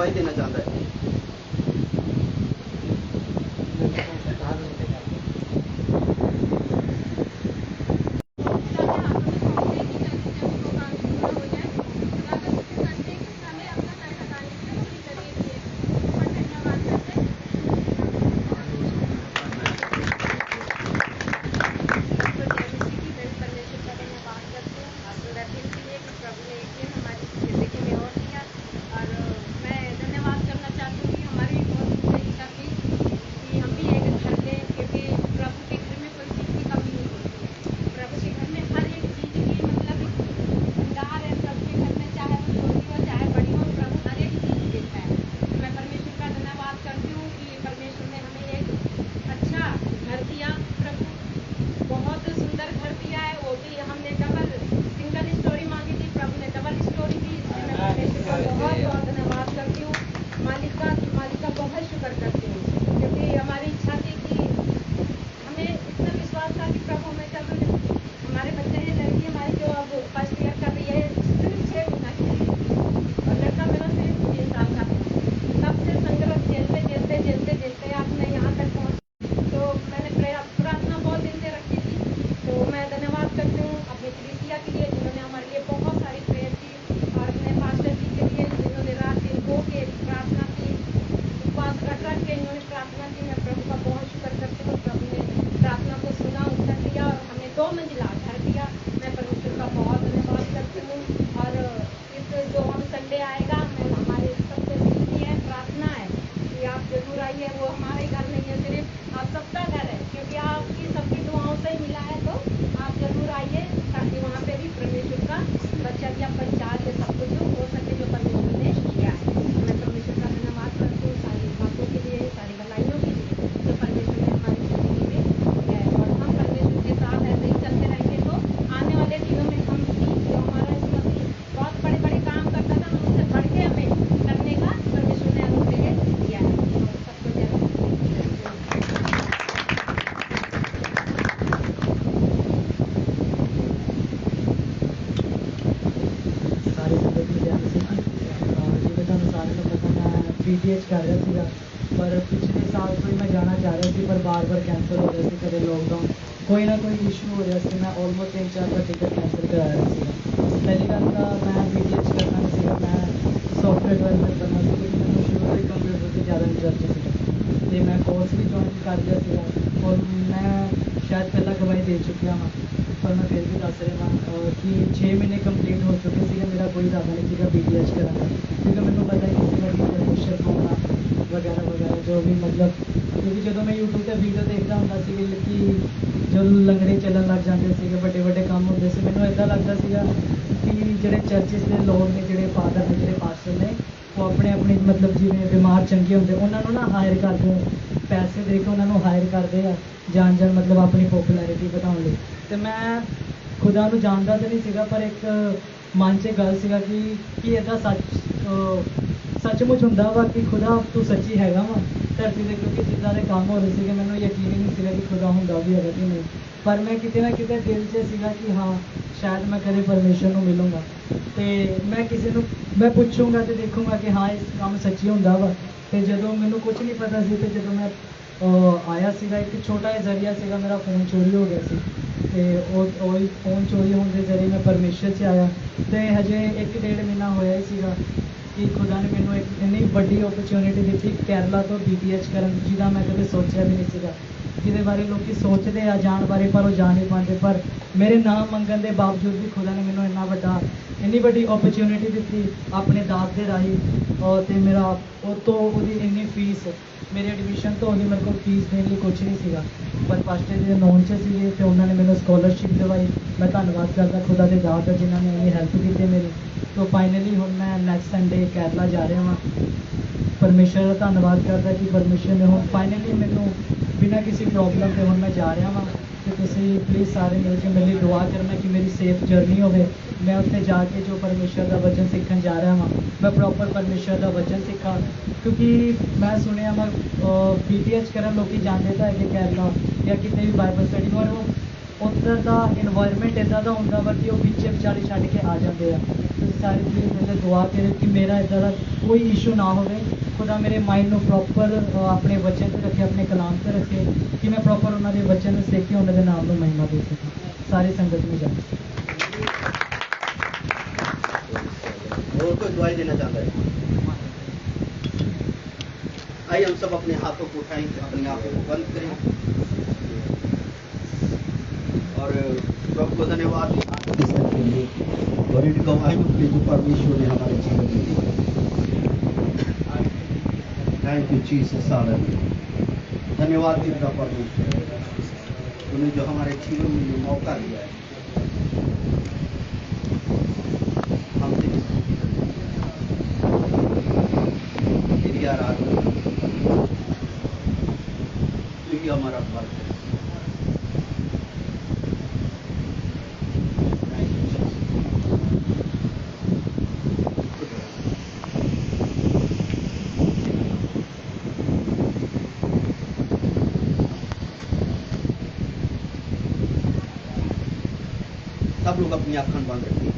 गवाही देना चाहता है। PTH कर रहा ਸੀਗਾ पर पिछले साल तो मैं जाना चाह रहा थी पर बार बार कैंसिल हो रहा ਸੀ, कदे लॉकडाउन कोई ना कोई इशू हो रहा ਸੀ। मैं ऑलमोस्ट 3-4 बार टिकट कैंसिल करा रहा ਸੀਗਾ। पहली गल ਤਾਂ मैं PTH करना नहीं ਸੀਗਾ, मैं सॉफ्टवेयर डेवलपमेंट करना ਸੀ क्योंकि ਮੈਨੂੰ शुरू ਤੋਂ ਹੀ ਕੰਪਿਊਟਰ 'ਤੇ ਜ਼ਿਆਦਾ ਇੰਟਰਸਟ ਸੀਗਾ ਤੇ ਮੈਂ ਕੋਰਸ ਵੀ ਜੁਆਇਨ ਕਰ ਲਿਆ ਸੀਗਾ ਔਰ ਮੈਂ शायद पहला गवाही दे चुकिया हाँ पर मैं फिर भी दस रहा कि 6 महीने कंप्लीट हो चुके थे, मेरा कोई इरादा नहीं था PTH कराना क्योंकि मैंने पता ही नहीं था कि परमिशन होना वगैरह वगैरह जो भी मतलब क्योंकि जो मैं यूट्यूब पर वीडियो देखता होंगे कि जो लंगड़े चलन लग जाते थे बड़े बड़े काम होंगे से मैंने इदा लगता सीगा कि जोड़े चर्चिस के लोग ने जोड़े फादर ने जोड़े पास्टर ने वो अपने अपने मतलब जिवें बीमार चंगे होंगे उन्होंने ना हायर करते पैसे दे के उन्होंने हायर करते हैं जान जान मतलब अपनी पॉपुलैरिटी बढ़ाने लिए। तो मैं खुदा को जानता तो नहीं सीगा पर एक मन च गल सीगा कि इदा सचमुच होंदा वा कि खुदा तू सच्ची हैगा वा धरती से क्योंकि जिदा के काम हो रहे थे मैंने यकीन ही नहीं सीगा कि खुदा होंदा भी है कि नहीं पर मैं किते ना किते दिल च सीगा कि हाँ शायद मैं कदे परमेश्वर को मिलूँगा तो मैं किसी को मैं पूछूँगा तो देखूँगा कि हाँ इस काम सच्ची होंदा वा। तो जो मैंने कुछ नहीं पता सी तो जो मैं आया सीगा एक छोटा जिहा जरिया सीगा मेरा फ़ोन चोरी हो गया सी तो फ़ोन चोरी होने के जरिए मैं परमेश्वर से आया तो हजे 1-1.5 महीना होया ही सीगा कि खुदा ने मैंने एक इन्नी बड़ी अपॉर्चुनिटी दी केरला तो PTH करन जिहदा मैं कभी सोचा भी नहीं सीगा जिहदे बारे लोग सोचते आ जान बारे पर वो जा नहीं पाते पर मेरे नाम मंगन के बावजूद भी खुदा ने मैंने इन्नी बड़ी अपॉर्चुनिटी दी अपने दास के राही और तो मेरा तो इन्नी फीस मेरी एडमिशन तो होगी मेरे को फीस देने लिए कुछ नहीं सीगा पर पास्टर जी नोन च सीगे तो उन्होंने मैंने स्कॉलरशिप दिवाई। मैं धन्यवाद करता खुदा के दास का जिन्होंने इन्नी हेल्प की मेरी। तो फाइनली हुण मैं नैक्सट संडे केरला जा रहा हाँ परमेश्वर का धन्यवाद करता कि परमेश्वर ने हुण फाइनली मैनू बिना किसी प्रॉब्लम के हुण मैं जा रहा हाँ तो तुसीं प्लीज़ सारे मिल के मेरे लिए दुआ करना कि मेरी सेफ जर्नी हो। मैं उत्थे जाके जो परमेश्वर का वचन सीखन जा रहा हाँ मैं प्रॉपर परमेश्वर का वचन सीखा क्योंकि मैं सुनिया मैं PTH करन लोग जाते तो है केरला या कितने भी बाइबल स्टडी और ਉੱਧਰ ਦਾ ਇਨਵਾਇਰਮੈਂਟ ਇੱਦਾਂ ਦਾ ਹੁੰਦਾ ਵਾ ਕਿ ਉਹ ਵਿੱਚੇ ਵਿਚਾਲੇ ਛੱਡ ਕੇ ਆ ਜਾਂਦੇ ਆ। ਤੁਸੀਂ ਸਾਰੇ ਪਲੀਜ਼ ਮੇਰੇ ਦੁਆ ਕਰਿਓ ਕਿ ਮੇਰਾ ਇੱਦਾਂ ਦਾ ਕੋਈ ਇਸ਼ੂ ਨਾ ਹੋਵੇ। ਖੁਦਾ ਮੇਰੇ ਮਾਈਂਡ ਨੂੰ ਪ੍ਰੋਪਰ ਆਪਣੇ ਵਚਨ 'ਤੇ ਰੱਖੇ, ਆਪਣੇ ਕਲਾਮ 'ਤੇ ਰੱਖੇ ਕਿ ਮੈਂ ਪ੍ਰੋਪਰ ਉਹਨਾਂ ਦੇ ਵਚਨ ਨੂੰ ਸਿੱਖ ਕੇ ਉਹਨਾਂ ਦੇ ਨਾਮ ਨੂੰ ਮਹਿਮਾ ਦੇ ਸਕਾਂ। ਸਾਰੀ संगत में जाए। और कोई दुआई देना चाहता है? आइए हम सब अपने हाथों को उठाएं, अपनी आंखों को बंद करें और प्रभु को धन्यवाद और गवाही के जो परमेश्वर ने हमारे जीवन में दी। Thank you Jesus, hallelujah. धन्यवाद पिता परमेश्वर, तूने जो हमारे जीवन में जो मौका दिया है हमसे तेरी आराधना, तू ही हमारा फल है। सब लोग अपनी आंखें बंद रखिए,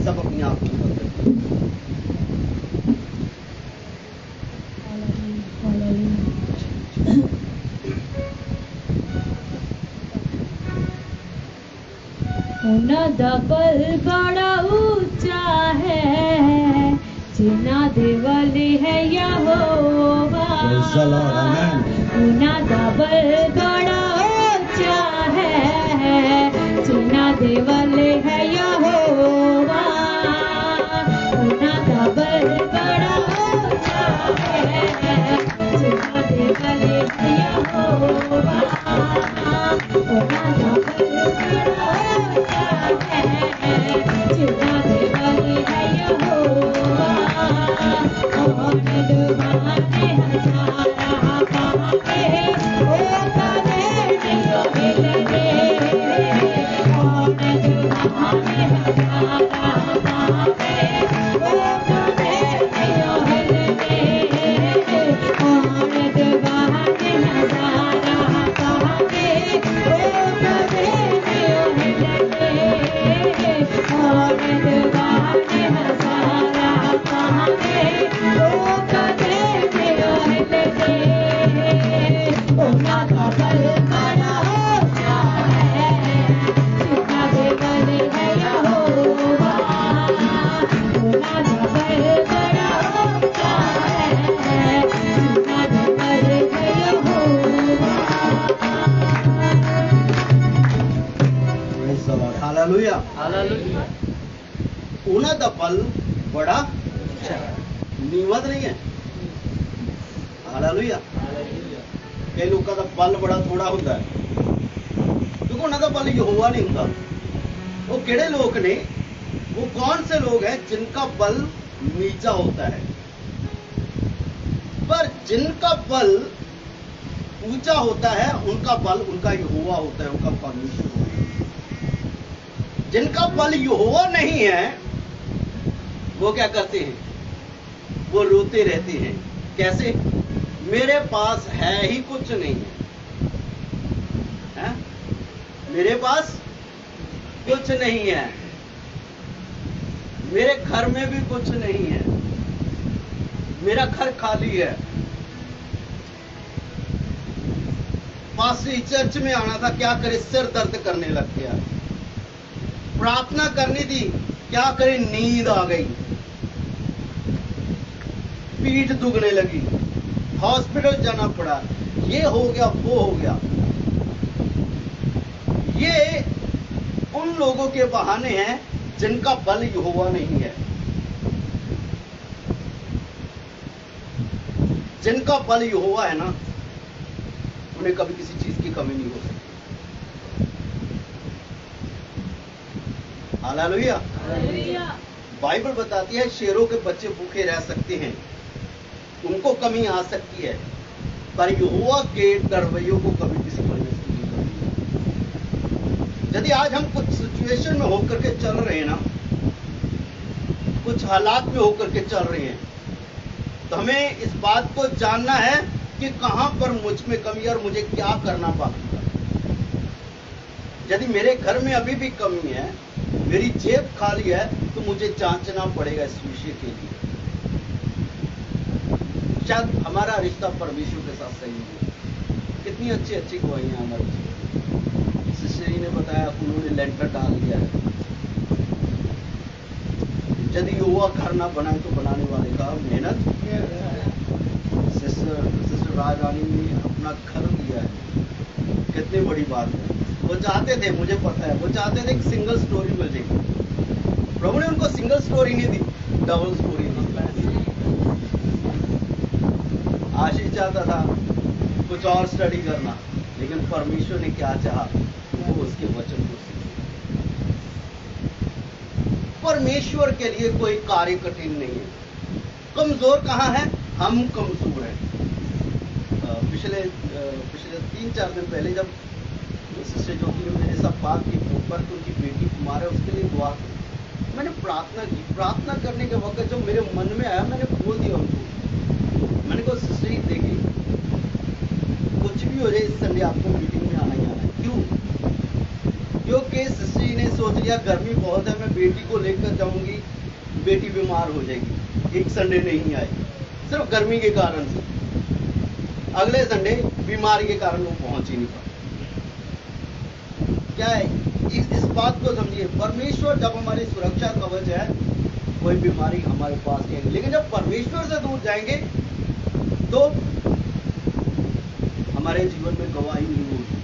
सब अपनी आंखें बंद रखिए। ਉਹਨਾਂ ਦਾ ਬਲ ਬੜਾ ਉੱਚਾ ਹੈ, ਜਿਨ੍ਹਾਂ ਦੇ ਵਾਲੇ ਹੈ ਯਹੋਵਾ। ਉਹਨਾਂ ਦਾ ਬਲ ਬੜਾ ਉੱਚਾ ਹੈ, ਜਿਨ੍ਹਾਂ ਦੇ ਵਾਲੇ ਹੈ ਯਹੋਵਾ। ਉਹਨਾਂ ਦਾ ਬਲ ਬੜਾ ਉੱਚਾ ਹੈ, ਜਿਨ੍ਹਾਂ ਦੇ ਵਾਲੇ ਹੈ ਯਹੋਵਾ। ਉਹਨਾਂ ਦਾ ਬਲ ਬੜਾ ਉੱਚਾ ਹੈ, ਜਿਨ੍ਹਾਂ ਦੇ ਵਾਲੇ ਹੈ ਯਹੋਵਾ। ਉਹਨੇ ਦੁਆਨੇ ਹਜ਼ਾਰਾਂ ਪਾਵੇ, ਉਹ ਕਦੇ ਨਹੀਂ ਹਿਲਦੇ। ਉਹਨੇ ਦੁਆਨੇ ਹਜ਼ਾਰਾਂ ਪਾਵੇ, ਉਹ ਕਦੇ ਨਹੀਂ ਹਿਲਦੇ। ਉਹਨੇ ਦੁਆਨੇ ਹਜ਼ਾਰਾਂ ਪਾਵੇ, ਉਹ ਕਦੇ ਨਹੀਂ ਹਿਲਦੇ। ਉਹਨੇ ਦੁਆਨੇ ਹਜ਼ਾਰਾਂ ਪਾਵੇ, ਉਹ ਕਦੇ ਨਹੀਂ ਹਿਲਦੇ। ਉਹਨਾਂ ਦਾ ਬਲ ਬੜਾ ਉੱਚਾ ਹੈ, ਜਿਨ੍ਹਾਂ ਦੇ ਬਲ ਹੈ ਯਹੋਵਾ। ਉਹਨਾਂ ਦਾ ਬਲ ਬੜਾ ਉੱਚਾ ਹੈ, ਜਿਨ੍ਹਾਂ ਦੇ ਬਲ ਹੈ Jehovah. Praise the Lord. Hallelujah. Hallelujah. ਉਹਨਾਂ ਦਾ ਬਲ ਬੜਾ ਨੀਵਾਂ ਨਹੀਂ ਹੈ। ਹਾਲੇਲੂਇਆ। ਕਈ ਲੋਕਾਂ ਦਾ ਬਲ ਬੜਾ ਥੋੜਾ ਹੁੰਦਾ ਹੈ, ਕਿਉਂਕਿ ਉਹਨਾਂ ਦਾ ਬਲ ਯਹੋਵਾ नहीं ਹੁੰਦਾ। वो ਕਿਹੜੇ लोग ने, वो कौन से लोग हैं जिनका बल नीचा होता है, पर जिनका बल ऊंचा होता है उनका बल उनका यहोवा होता है, उनका परमेश्वर होता है। जिनका बल यहोवा नहीं है वो क्या करते हैं? वो रोते रहते हैं। कैसे? मेरे पास है ही कुछ नहीं है, मेरे पास कुछ नहीं है, मेरे घर में भी कुछ नहीं है, मेरा घर खाली है। पास चर्च में आना था, क्या करे, सिर दर्द करने लग गया। प्रार्थना करनी थी, क्या करे, नींद आ गई, पीठ दुखने लगी, हॉस्पिटल जाना पड़ा, ये हो गया वो हो गया। ये उन लोगों के बहाने हैं जिनका बल यहोवा नहीं है। जिनका बल यहोवा है ना, उन्हें कभी किसी चीज की कमी नहीं हो सकती। हालेलुया। बाइबल बताती है शेरों के बच्चे भूखे रह सकते हैं, उनको कमी आ सकती है, पर यहोवा के डरवैयों को कभी किसी परमेश्वर की कमी नहीं। यदि आज हम कुछ सिचुएशन में होकर के चल रहे हैं ना, कुछ हालात में होकर के चल रहे हैं, तो हमें इस बात को जानना है कि कहां पर मुझ में कमी और मुझे क्या करना बाकी है। यदि मेरे घर में अभी भी कमी है, मेरी जेब खाली है, तो मुझे जांचना पड़ेगा इस विषय के लिए। शायद हमारा रिश्ता परमेश्वर के साथ सही नहीं है। कितनी अच्छी अच्छी गवाहियां हमारी सिस्टरी ने बताया, उन्होंने लेंटर डाल दिया है। यदि युवा घर ना बनाए तो बनाने वाले का मेहनत। सिस्टर राजरानी ने अपना घर दिया है, कितनी बड़ी बात है। वो चाहते थे, मुझे पता है, वो चाहते थे कि सिंगल स्टोरी मिल जाएगी। प्रभु ने उनको सिंगल स्टोरी नहीं दी, डबल स्टोरी दी। आशीष चाहता था कुछ और स्टडी करना, लेकिन परमेश्वर ने क्या चाहा, वो उसके वचन को सीखे। परमेश्वर के लिए कोई कार्य कठिन नहीं है। कमजोर कहाँ है? हम कमजोर हैं। पिछले 3-4 दिन पहले जब सिस्टर ज्योति ने मेरे साथ बात की, ऊपर तो उनकी बेटी कुमार है, उसके लिए दुआ की। मैंने प्रार्थना की। प्रार्थना करने के वक्त जब मेरे मन में आया, मैंने बोल दिया उनको, मैंने कहा सिस्टर ही देखिए, कुछ भी हो जाए इस संडे आपको मीटिंग में आना ही आना है। क्यों? क्योंकि सिस्टर जी ने सोच लिया गर्मी बहुत है, मैं बेटी को लेकर जाऊंगी, बेटी बीमार हो जाएगी, एक संडे नहीं आए, सिर्फ गर्मी के कारण से। अगले संडे बीमारी के कारण वो पहुंच ही नहीं पाए। क्या है, इस बात को समझिए, परमेश्वर जब हमारी सुरक्षा कवच है, कोई बीमारी हमारे पास नहीं है। लेकिन जब परमेश्वर से दूर जाएंगे तो हमारे जीवन में गवाही नहीं होगी।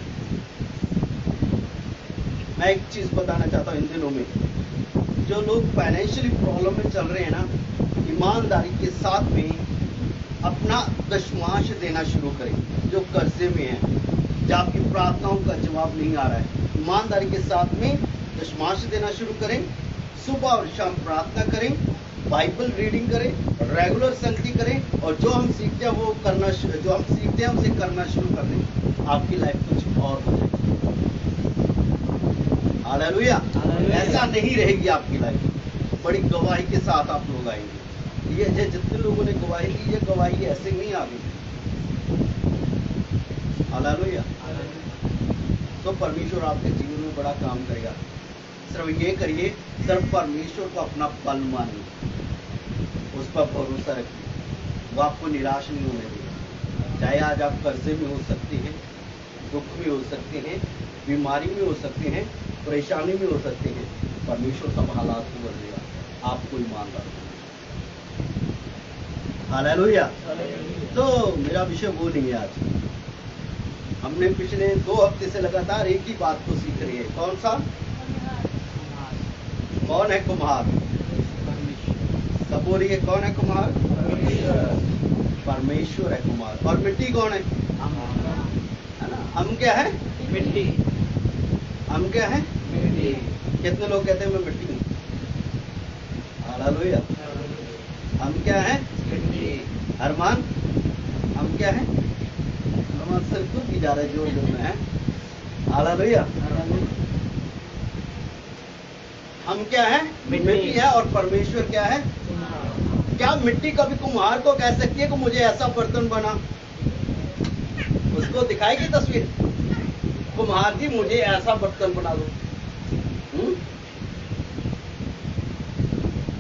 मैं एक चीज बताना चाहता हूं, इन दिनों में जो लोग फाइनेंशियली प्रॉब्लम में चल रहे हैं ना, ईमानदारी के साथ में अपना दशमांश देना शुरू करें। जो कर्जे में है, जो आपकी प्रार्थनाओं का जवाब नहीं आ रहा है, ईमानदारी के साथ में दशमांश देना शुरू करें। सुबह और शाम प्रार्थना करें, बाइबल रीडिंग करें, रेगुलर संगति करें, और जो हम सीखते हैं वो करना, जो हम सीखते हैं उसे करना शुरू कर दें। आपकी लाइफ कुछ और हो जाएगी। हालेलुया। ऐसा नहीं रहेगी आपकी लाइफ, बड़ी गवाही के साथ आप लोग आएंगे। ये जितने लोगों ने गवाही दी, ये गवाही ऐसे नहीं आ गई। हालेलुया। तो परमेश्वर आपके जीवन में बड़ा काम करेगा। सिर्फ ये करिए, सिर्फ परमेश्वर को अपना बल मानिए, उस पर भरोसा रखिए, वो आपको निराश नहीं होने देगा। चाहे आज आप कर्जे में हो सकते हैं, दुख में हो सकते हैं, बीमारी में हो सकते हैं, परेशानी में हो सकते हैं, परमेश्वर सब हालात को बदलेगा। आपको ईमानदार होना। हालेलुया। तो मेरा विषय वो नहीं है आज। हमने पिछले 2 हफ्ते से लगातार एक ही बात को सीख रही है। कौन सा? कौन है कुम्हार? सब बोलिए, कौन है कुम्हार? परमेश्वर है कुम्हार। और मिट्टी कौन है? है ना? हम क्या है? मिट्टी। हम क्या है? मिट्टी। कितने लोग कहते हैं मैं मिट्टी हूं? हालेलुया। हम क्या है? मिट्टी। अरमान, हम क्या है? अरमान सर खुद की जा रहे जोर जोर में है। हालेलुया। हम क्या है? मिट्टी है। और परमेश्वर क्या है? क्या मिट्टी कभी कुम्हार को कह सकती है कि मुझे ऐसा बर्तन बना? उसको दिखाएगी तस्वीर, कुम्हार जी मुझे ऐसा बर्तन बना दो।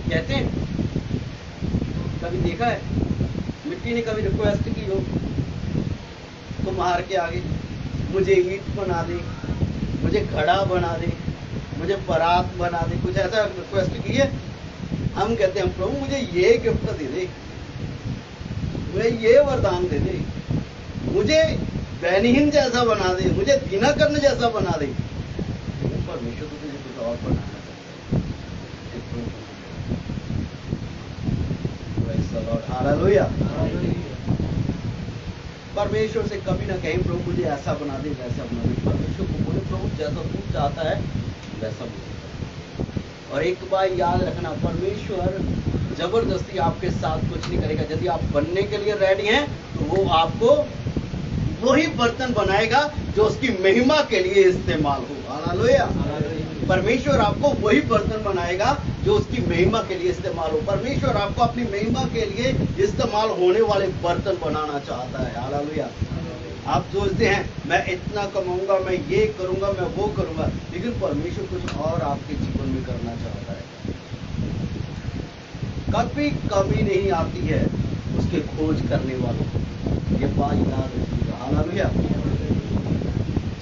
कहते हैं? कभी देखा है? मिट्टी ने कभी रिक्वेस्ट की हो कुम्हार के आगे, मुझे ईंट बना दे, मुझे घड़ा बना दे, मुझे परात बना दे, कुछ ऐसा रिक्वेस्ट की है? हम कहते हैं प्रभु मुझे ये गिफ्ट दे दे, मुझे ये वरदान दे दे, मुझे बहनहीन जैसा बना दे, मुझे दीनाकर्ण जैसा बना दे। परमेश्वर तो तुझे कुछ और बनाना चाहता है। हालेलुया। परमेश्वर से कभी ना कहें प्रभु मुझे ऐसा बना दे, वैसा बना दे। परमेश्वर को बोले प्रभु जैसा तू चाहता है वैसा मुझे। और एक बात याद रखना, परमेश्वर जबरदस्ती आपके साथ कुछ नहीं करेगा। यदि आप बनने के लिए रेडी हैं तो वो आपको वही बर्तन बनाएगा जो उसकी महिमा के लिए इस्तेमाल हो। हालेलुया। परमेश्वर आपको वही बर्तन बनाएगा जो उसकी महिमा के लिए इस्तेमाल हो। परमेश्वर आपको अपनी महिमा के लिए इस्तेमाल होने वाले बर्तन बनाना चाहता है। हालेलुया। आप सोचते हैं मैं इतना कमाऊंगा, मैं ये करूंगा, मैं वो करूंगा, लेकिन परमेश्वर कुछ और आपके जीवन में करना चाहता है। कभी कमी नहीं आती है उसके खोज करने वालों को, ये बात याद रखिएगा। हालेलुया।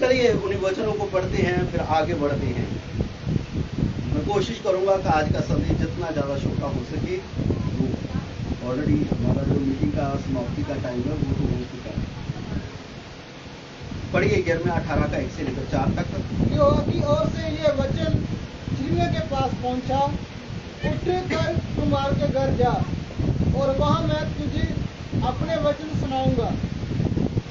चलिए उन्हीं वचनों को पढ़ते हैं, फिर आगे बढ़ते हैं। मैं कोशिश करूंगा कि आज का संदेश जितना ज्यादा छोटा हो सके। तो ऑलरेडी हमारा जो मीटिंग का समाप्ति का टाइम है वो तो हो चुका है। पढ़िए 11:18 का 1 से लेकर 4 तक। यहोवा की ओर से ये वचन यिर्मयाह के पास पहुंचा, उठ कर कुमार के घर जा और वहां मैं तुझे अपने वचन सुनाऊंगा।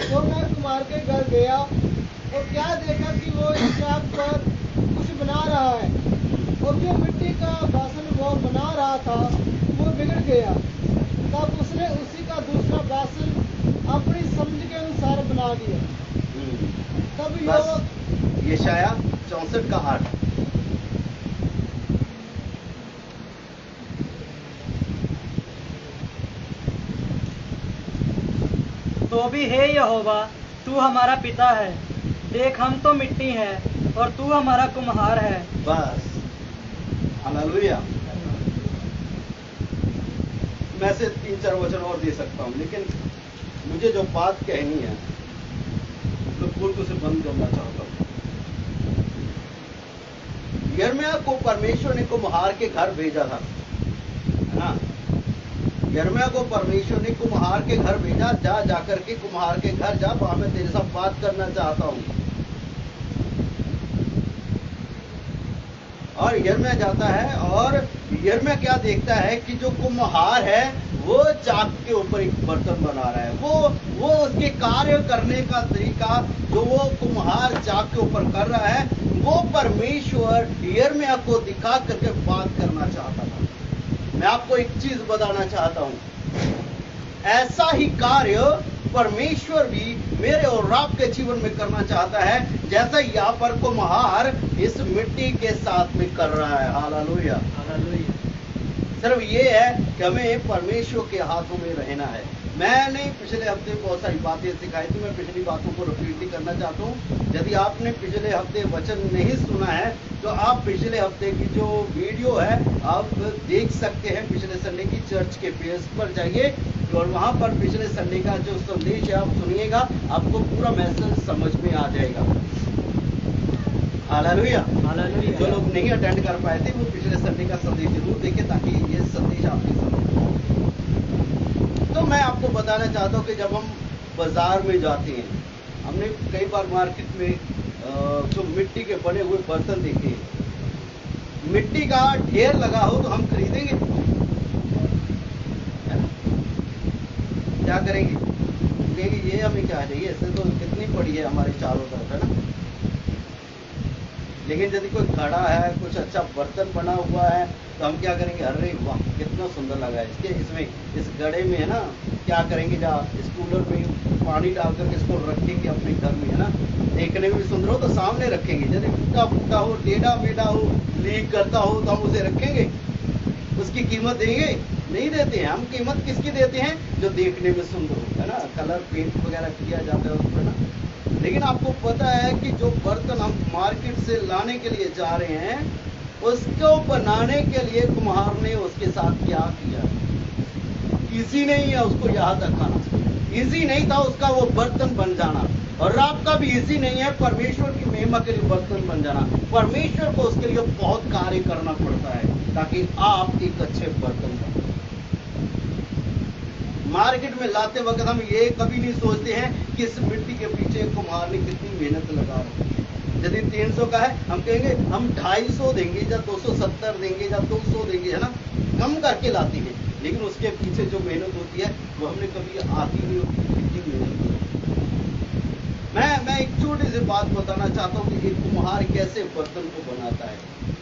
तो मैं कुमार के घर गया और क्या देखा कि वो एक चाक पर कुछ बना रहा है, और जो मिट्टी का बासन वो बना रहा था वो बिगड़ गया। तब उसने उसी का दूसरा बासन अपनी समझ के अनुसार बना दिया। तब बस यशाया 64 का 8। तो भी हे यहोवा, तू हमारा पिता है, देख हम तो मिट्टी हैं और तू हमारा कुम्हार है। बस हालेलुया। मैं से 3-4 वचन और दे सकता हूं, लेकिन मुझे जो बात कहनी है मैं खुद उसे बंद करना चाहता हूं। यिर्मयाह को परमेश्वर ने कुम्हार के घर भेजा था, है ना। यिर्मयाह को परमेश्वर ने कुम्हार के घर भेजा, जा जाकर के कुम्हार के घर जा, वहां मैं तेरे साथ बात करना चाहता हूं। और यिर्मयाह जाता है और यिर्मयाह क्या देखता है कि जो कुम्हार है वो चाक के ऊपर एक बर्तन बना रहा है। वो उसके कार्य करने का तरीका जो वो कुम्हार चाक के ऊपर कर रहा है, वो परमेश्वर यिर्मयाह को दिखा करके बात करना चाहता था। मैं आपको एक चीज बताना चाहता हूं, ऐसा ही कार्य परमेश्वर भी मेरे और आपके जीवन में करना चाहता है, जैसा यहाँ पर कुम्हार इस मिट्टी के साथ में कर रहा है। हालेलुया। हालेलुया। सिर्फ ये है कि हमें परमेश्वर के हाथों में रहना है। मैंने पिछले हफ्ते बहुत सारी बातें सिखाई थी, मैं पिछली बातों को रिपीट नहीं करना चाहता हूँ। यदि आपने पिछले हफ्ते वचन नहीं सुना है तो आप पिछले हफ्ते की जो वीडियो है आप देख सकते हैं। पिछले संडे की चर्च के पेज पर जाइए और वहां पर पिछले संडे का जो संदेश है आप सुनिएगा, आपको पूरा मैसेज समझ में आ जाएगा। हालेलुया। हालेलुया। जो लोग नहीं अटेंड कर पाए थे वो पिछले संडे का संदेश जरूर देखें ताकि ये संदेश आपके समझ में आए। तो मैं आपको बताना चाहता हूँ कि जब हम बाजार में जाते हैं, हमने कई बार मार्केट में जो मिट्टी के बने हुए बर्तन देखे हैं। मिट्टी का ढेर लगा हो तो हम खरीदेंगे, है ना? क्या करेंगे? कहेंगे ये हमें क्या चाहिए, ऐसे तो कितनी पड़ी है हमारे चारों तरफ, है ना। लेकिन यदि कोई खड़ा है, कुछ अच्छा बर्तन बना हुआ है तो हम क्या करेंगे, अरे वाह कितना सुंदर लगा है इसके, इसमें इस गड़े में, है ना। क्या करेंगे, जहाँ इस कूलर में पानी डाल करके इसको रखेंगे अपने घर में, है ना। देखने में भी सुंदर हो तो सामने रखेंगे। यदि टूटा फूटा हो, टेढ़ा मेढ़ा हो, लीक करता हो तो हम उसे रखेंगे, उसकी कीमत देंगे? नहीं देते हैं। हम कीमत किसकी देते हैं? जो देखने में सुंदर हो, है ना। कलर पेंट वगैरह किया जाता है उस पर, ना। लेकिन आपको पता है कि जो बर्तन हम मार्केट से लाने के लिए जा रहे हैं, उसको बनाने के लिए कुम्हार ने उसके साथ क्या किया? इजी नहीं है उसको यहाँ तक खाना, इजी नहीं था उसका वो बर्तन बन जाना, और आपका भी इजी नहीं है परमेश्वर की महिमा के लिए बर्तन बन जाना। परमेश्वर को उसके लिए बहुत कार्य करना पड़ता है ताकि आप एक अच्छे बर्तन बने। मार्केट में लाते वक्त हम ये कभी नहीं सोचते हैं कि इस मिट्टी के पीछे कुम्हार ने कितनी मेहनत लगा रखी है। यदि 300 का है हम कहेंगे हम 250 देंगे या 270 देंगे या 200 देंगे, है ना। कम करके लाती है, लेकिन उसके पीछे जो मेहनत होती है वो हमने कभी आती नहीं होती, कितनी मेहनत होती है। मैं एक छोटी सी बात बताना चाहता हूँ कि एक कुम्हार कैसे बर्तन को बनाता है,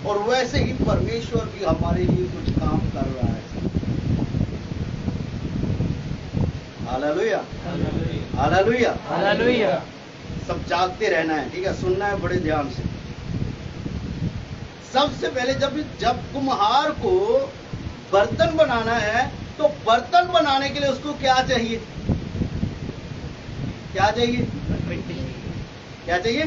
और वैसे ही परमेश्वर भी हमारे लिए कुछ काम कर रहा है। हालेलुया। हालेलुया। हालेलुया। सब जागते रहना है, ठीक है, सुनना है बड़े ध्यान से। सबसे पहले जब कुम्हार को बर्तन बनाना है तो बर्तन बनाने के लिए उसको क्या चाहिए? क्या चाहिए? क्या चाहिए?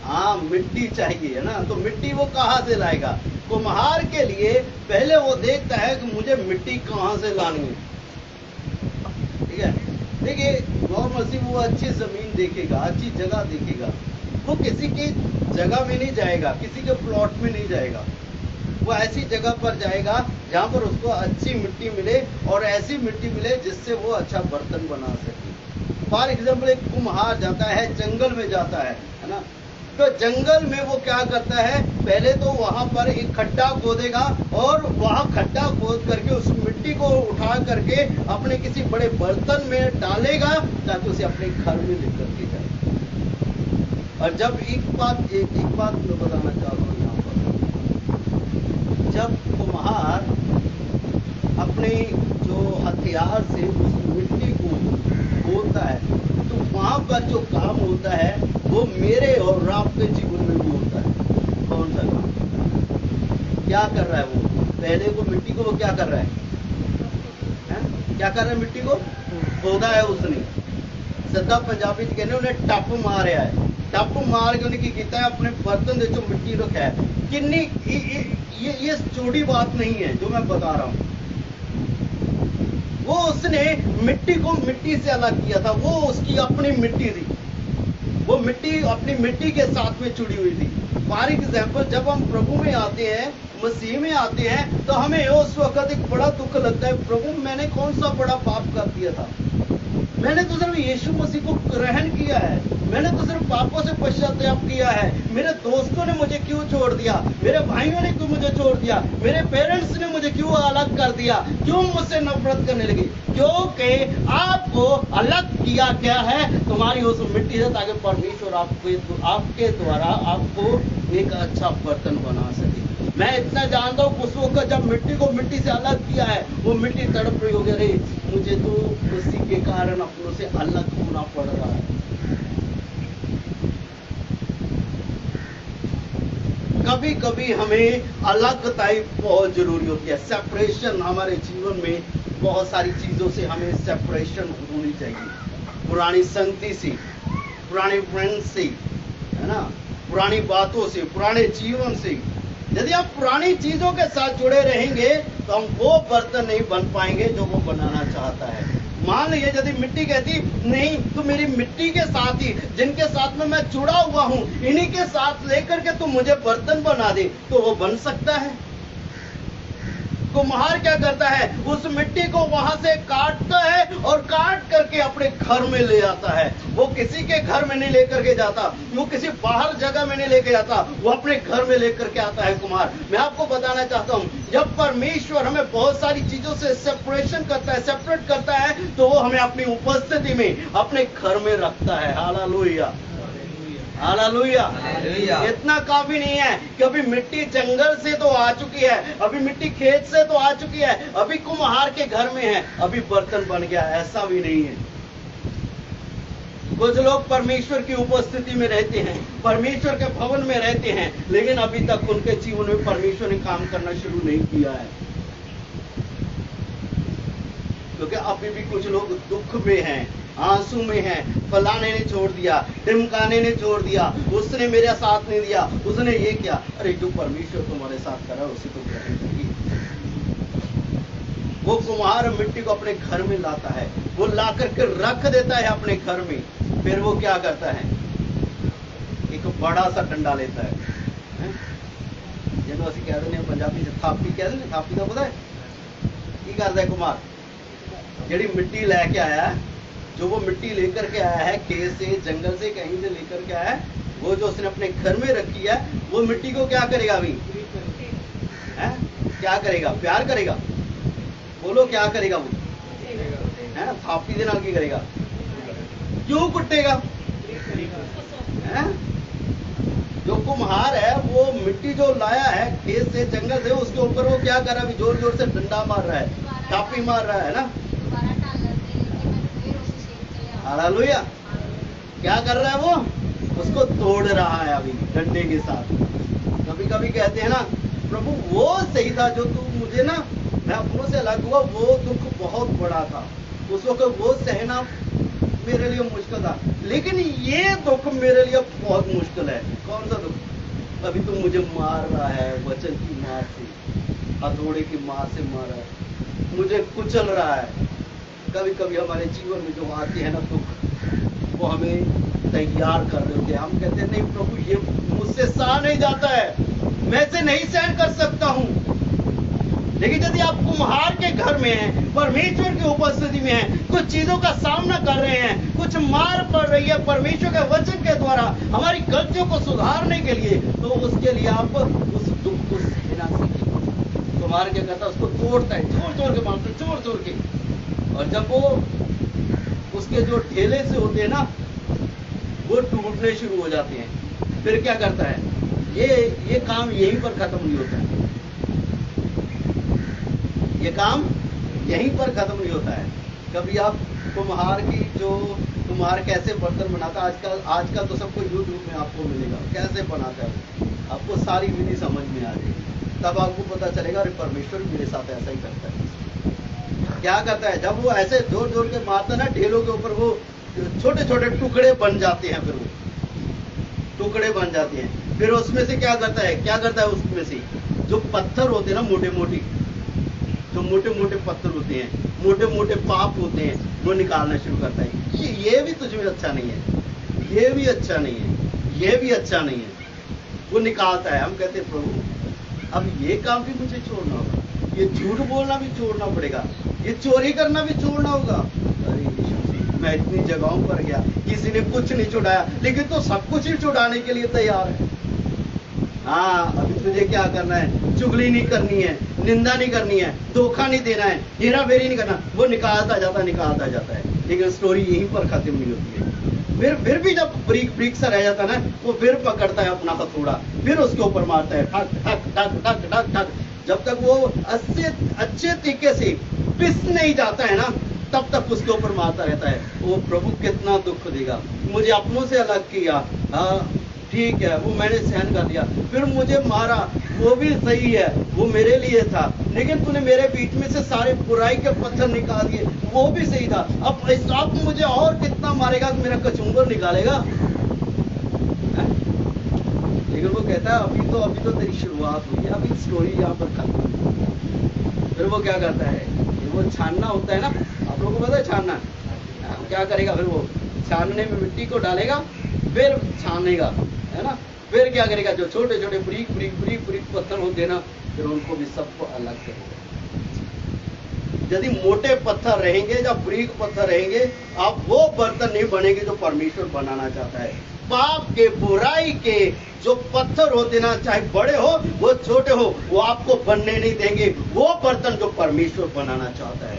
हाँ, मिट्टी चाहिए, है ना। तो मिट्टी वो कहाँ से लाएगा? कुम्हार के लिए पहले वो देखता है कि मुझे मिट्टी कहाँ से लानी है, ठीक है। देखिए, गौर मसीह वो अच्छी जमीन देखेगा, अच्छी जगह देखेगा। वो किसी की जगह में नहीं जाएगा, किसी के प्लॉट में नहीं जाएगा। वो ऐसी जगह पर जाएगा जहाँ पर उसको अच्छी मिट्टी मिले और ऐसी मिट्टी मिले जिससे वो अच्छा बर्तन बना सके। फॉर एग्जाम्पल, एक कुम्हार जाता है, जंगल में जाता है ना। तो जंगल में वो क्या करता है? पहले तो वहां पर एक खड्डा खोदेगा और वहां खड्डा खोद करके उस मिट्टी को उठा करके अपने किसी बड़े बर्तन में डालेगा ताकि उसे अपने घर में लेकर के जाए। और जब एक बात मैं बताना चाहता हूँ यहाँ पर, जब कुम्हार अपने जो हथियार से उस मिट्टी को खोदता है तो वहां पर जो काम होता है वो मेरे और आपके जीवन में भी होता है। कौन सा काम? क्या कर रहा है वो? पहले को मिट्टी को वो क्या कर रहा है? क्या कर रहा है? मिट्टी को खोदा है उसने। सदा पंजाबी कहने उन्हें टप मारिया है। टप मार के उन्हें की है, अपने बर्तन दे चो मिट्टी रखा है। किन्नी ये छोटी बात नहीं है जो मैं बता रहा हूं। वो उसने मिट्टी को मिट्टी से अलग किया था। वो उसकी अपनी मिट्टी थी, वो मिट्टी अपनी मिट्टी के साथ में जुड़ी हुई थी। फॉर एग्जाम्पल, जब हम प्रभु में आते हैं, मसीह में आते हैं, तो हमें उस वक्त एक बड़ा दुख लगता है, प्रभु मैंने कौन सा बड़ा पाप कर दिया था? मैंने तो सिर्फ यीशु मसीह को ग्रहण किया है, मैंने तो सिर्फ पापों से पश्चाताप किया है। मेरे दोस्तों ने मुझे क्यों छोड़ दिया? मेरे भाइयों ने क्यों मुझे छोड़ दिया? मेरे पेरेंट्स ने मुझे क्यों अलग कर दिया? क्यों मुझसे नफरत करने लगे? क्योंकि आपको अलग किया गया है तुम्हारी उस मिट्टी से, ताकि परमेश्वर आपके द्वारा आपको एक अच्छा बर्तन बना सके। मैं इतना जानता हूँ, उस वक्त जब मिट्टी को मिट्टी से अलग किया है, वो मिट्टी तड़प रही हो गया, अरे मुझे तो उसी के कारण अपनों से अलग होना पड़ रहा है। कभी कभी हमें अलगताई बहुत जरूरी होती है। सेपरेशन हमारे जीवन में बहुत सारी चीजों से हमें सेपरेशन होनी चाहिए। पुरानी संगति से, पुराने फ्रेंड्स से, है ना, पुरानी बातों से, पुराने जीवन से। यदि आप पुरानी चीजों के साथ जुड़े रहेंगे तो हम वो बर्तन नहीं बन पाएंगे जो वो बनाना चाहता है। मान लीजिए यदि मिट्टी कहती नहीं, तो मेरी मिट्टी के साथ ही, जिनके साथ में मैं जुड़ा हुआ हूं, इन्हीं के साथ लेकर के तुम मुझे बर्तन बना दे, तो वो बन सकता है। कुम्हार क्या करता है? उस मिट्टी को वहां से काटता है और काट करके अपने घर में ले आता है। वो किसी के घर में नहीं लेकर के जाता, वो किसी बाहर जगह में नहीं लेकर जाता, वो अपने घर में लेकर के आता है कुम्हार। मैं आपको बताना चाहता हूं, जब परमेश्वर हमें बहुत सारी चीजों से सेपरेशन करता है, सेपरेट करता है, तो वो हमें अपनी उपस्थिति में अपने घर में रखता है। Hallelujah, hallelujah. इतना काफी नहीं है कि अभी मिट्टी जंगल से तो आ चुकी है, अभी मिट्टी खेत से तो आ चुकी है, अभी कुम्हार के घर में है, अभी बर्तन बन गया। ऐसा भी नहीं है। कुछ लोग परमेश्वर की उपस्थिति में रहते हैं, परमेश्वर के भवन में रहते हैं, लेकिन अभी तक उनके जीवन में परमेश्वर ने काम करना शुरू नहीं किया है, क्योंकि अभी भी कुछ लोग दुख में हैं, आंसू में हैं। फलाने ने छोड़ दिया, ढिमकाने ने छोड़ दिया, उसने मेरा साथ नहीं दिया, उसने ये किया। अरे जो परमेश्वर तुम्हारे साथ करा उसी को ग्रहण करिए। वो कुम्हार मिट्टी को अपने घर में लाता है, वो ला करके रख देता है अपने घर में। फिर वो क्या करता है? एक बड़ा सा डंडा लेता है, जिन्हों असं कह दें पंजाबी से थापी कह दें। थापी का पता है की करता है कुम्हार? जी मिट्टी लैके आया है, जो वो मिट्टी लेकर के आया है खेत से, जंगल से, कहीं से लेकर के आया है, वो जो उसने अपने घर में रखी है, वो मिट्टी को क्या करेगा? अभी है क्या करेगा? प्यार करेगा। बोलो क्या करेगा? वो है थापी दे नाल की करेगा? क्यों कुटेगा? है जो कुम्हार है वो मिट्टी जो लाया है खेत से, जंगल से, उसके ऊपर वो क्या कर रहा है? जोर जोर से डंडा मार रहा है, थापी मार रहा है ना। हालेलुया। क्या कर रहा है? वो उसको तोड़ रहा है अभी डंडे के साथ। कभी कभी कहते हैं ना, प्रभु वो सही था जो तू मुझे ना, मैं अपनों से अलग हुआ, वो दुख बहुत बड़ा था, उस वक्त वो सहना मेरे लिए मुश्किल था, लेकिन ये दुख मेरे लिए बहुत मुश्किल है। कौन सा दुख? अभी तो मुझे मार रहा है, वचन की मार से, हथौड़े की मार से मार रहा है, मुझे कुचल रहा है। कभी कभी हमारे जीवन में जो आते हैं ना दुख, वो हमें तैयार कर रहे होते हैं। हम कहते हैं नहीं प्रभु, ये मुझसे सहा नहीं जाता है, मैं इसे नहीं सहन कर सकता हूं। लेकिन यदि आप कुम्हार के घर में हैं, परमेश्वर की उपस्थिति में हैं, कुछ चीजों का सामना कर रहे हैं, कुछ मार पड़ रही है परमेश्वर के वचन के द्वारा हमारी गलतियों को सुधारने के लिए, तो उसके लिए आप उस दुख को सहना सीखें। कुम्हार क्या करता है? उसको तोड़ता है, जोर जोर के मारता है, जोर जोर के। और जब वो उसके जो ढेले से होते हैं ना, वो टूटने शुरू हो जाते हैं, फिर क्या करता है? ये काम यहीं पर खत्म नहीं होता है, ये काम यहीं पर खत्म नहीं होता है। कभी आप कुम्हार कैसे बर्तन बनाता है, आजकल तो सबको यूट्यूब में आपको मिलेगा कैसे बनाता है, आपको सारी विधि समझ में आ जाएगी। तब आपको पता चलेगा अरे परमेश्वर मेरे साथ ऐसा ही करता है। क्या करता है? जब वो ऐसे जोर जोर के मारता है ना ढेलों के ऊपर, वो छोटे छोटे टुकड़े बन जाते हैं, फिर वो टुकड़े बन जाते हैं। फिर उसमें से क्या करता है? उसमें से जो पत्थर होते हैं ना, जो मोटे मोटे पत्थर होते हैं, मोटे मोटे पाप होते हैं, वो निकालना शुरू करता है। ये भी तुझमें अच्छा नहीं है, ये भी अच्छा नहीं है, ये भी अच्छा नहीं है, वो निकालता है। हम कहते हैं प्रभु अब ये काम भी मुझे छोड़ना होगा, ये झूठ बोलना भी छोड़ना पड़ेगा, ये चोरी करना भी छोड़ना होगा। अरे मैं इतनी जगहों पर गया, किसी ने कुछ नहीं छुड़ाया, लेकिन तो सब कुछ ही छुड़ाने के लिए तैयार है। हाँ, अभी तुझे क्या करना है? चुगली नहीं करनी है, निंदा नहीं करनी है, धोखा नहीं देना है, हेरा फेरी नहीं करना। वो निकालता जाता है, लेकिन स्टोरी यहीं पर खत्म नहीं होती है। फिर भी जब ब्रीक सा रह जाता है ना, वो फिर पकड़ता है अपना हथौड़ा, फिर उसके ऊपर मारता है, ठक ठक ठक ठक ठक ठक, जब तक वो अच्छे तरीके से पिस नहीं जाता है ना, तब तक उसके ऊपर मारता रहता है। वो प्रभु कितना दुख देगा, मुझे अपनों से अलग किया, हाँ ठीक है, वो मैंने सहन कर लिया, फिर मुझे मारा, वो भी सही है, वो मेरे लिए था, लेकिन तूने मेरे बीच में से सारे बुराई के पत्थर निकाल दिए, वो भी सही था। अब मुझे और कितना मारेगा? मेरा कचुम्बर निकालेगा? लेकिन वो कहता है अभी तो तेरी शुरुआत हुई है, अभी स्टोरी यहाँ पर खत्म। फिर वो क्या करता है? वो छानना होता है ना, आप लोगों को पता है छानना क्या करेगा? फिर वो छानने में मिट्टी को डालेगा, फिर छानेगा, है ना। फिर क्या करेगा? जो छोटे छोटे ब्रीक पत्थर होते हैं ना, फिर उनको भी सबको अलग करेगा। यदि मोटे पत्थर रहेंगे, जब ब्रीक पत्थर रहेंगे, आप वो बर्तन नहीं बनेंगे जो परमेश्वर बनाना चाहता है। पाप के, बुराई के जो पत्थर होते ना, चाहे बड़े हो वो छोटे हो, वो आपको बनने नहीं देंगे वो बर्तन जो परमेश्वर बनाना चाहता है।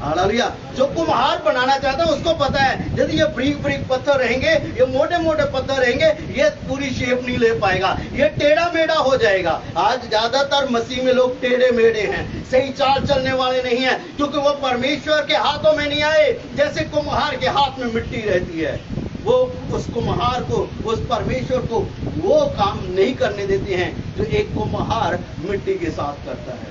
हालेलुया। जो कुम्हार बनाना चाहता है उसको पता है यदि ये ब्रीक पत्थर रहेंगे, ये मोटे मोटे पत्थर रहेंगे, ये पूरी शेप नहीं ले पाएगा, ये टेढ़ा मेढ़ा हो जाएगा। आज ज्यादातर मसीह में लोग टेढ़े मेढ़े हैं, सही चाल चलने वाले नहीं है, क्योंकि वो परमेश्वर के हाथों में नहीं आए। जैसे कुम्हार के हाथ में मिट्टी रहती है, वो उस कुम्हार को, उस परमेश्वर को वो काम नहीं करने देते हैं जो एक कुम्हार मिट्टी के साथ करता है।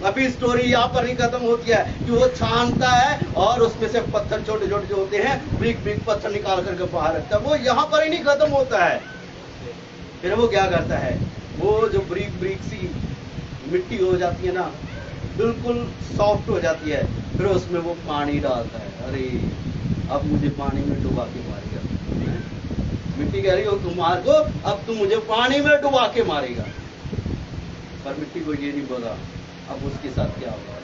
अभी स्टोरी यहाँ पर नहीं खत्म होती है कि वो छानता है और उसमें से पत्थर छोटे छोटे जो होते हैं, ब्रीक पत्थर निकाल करके बाहर रखता है, वो यहाँ पर ही नहीं खत्म होता है। फिर वो क्या करता है? वो जो ब्रीक सी मिट्टी हो जाती है ना, बिल्कुल सॉफ्ट हो जाती है, फिर उसमें वो पानी डालता है। अरे अब मुझे पानी में डुबा के मारेगा। मिट्टी कह रही हो कुम्हार को, अब तू मुझे पानी में डुबा के मारेगा। पर मिट्टी को ये नहीं बोला अब उसके साथ क्या होगा।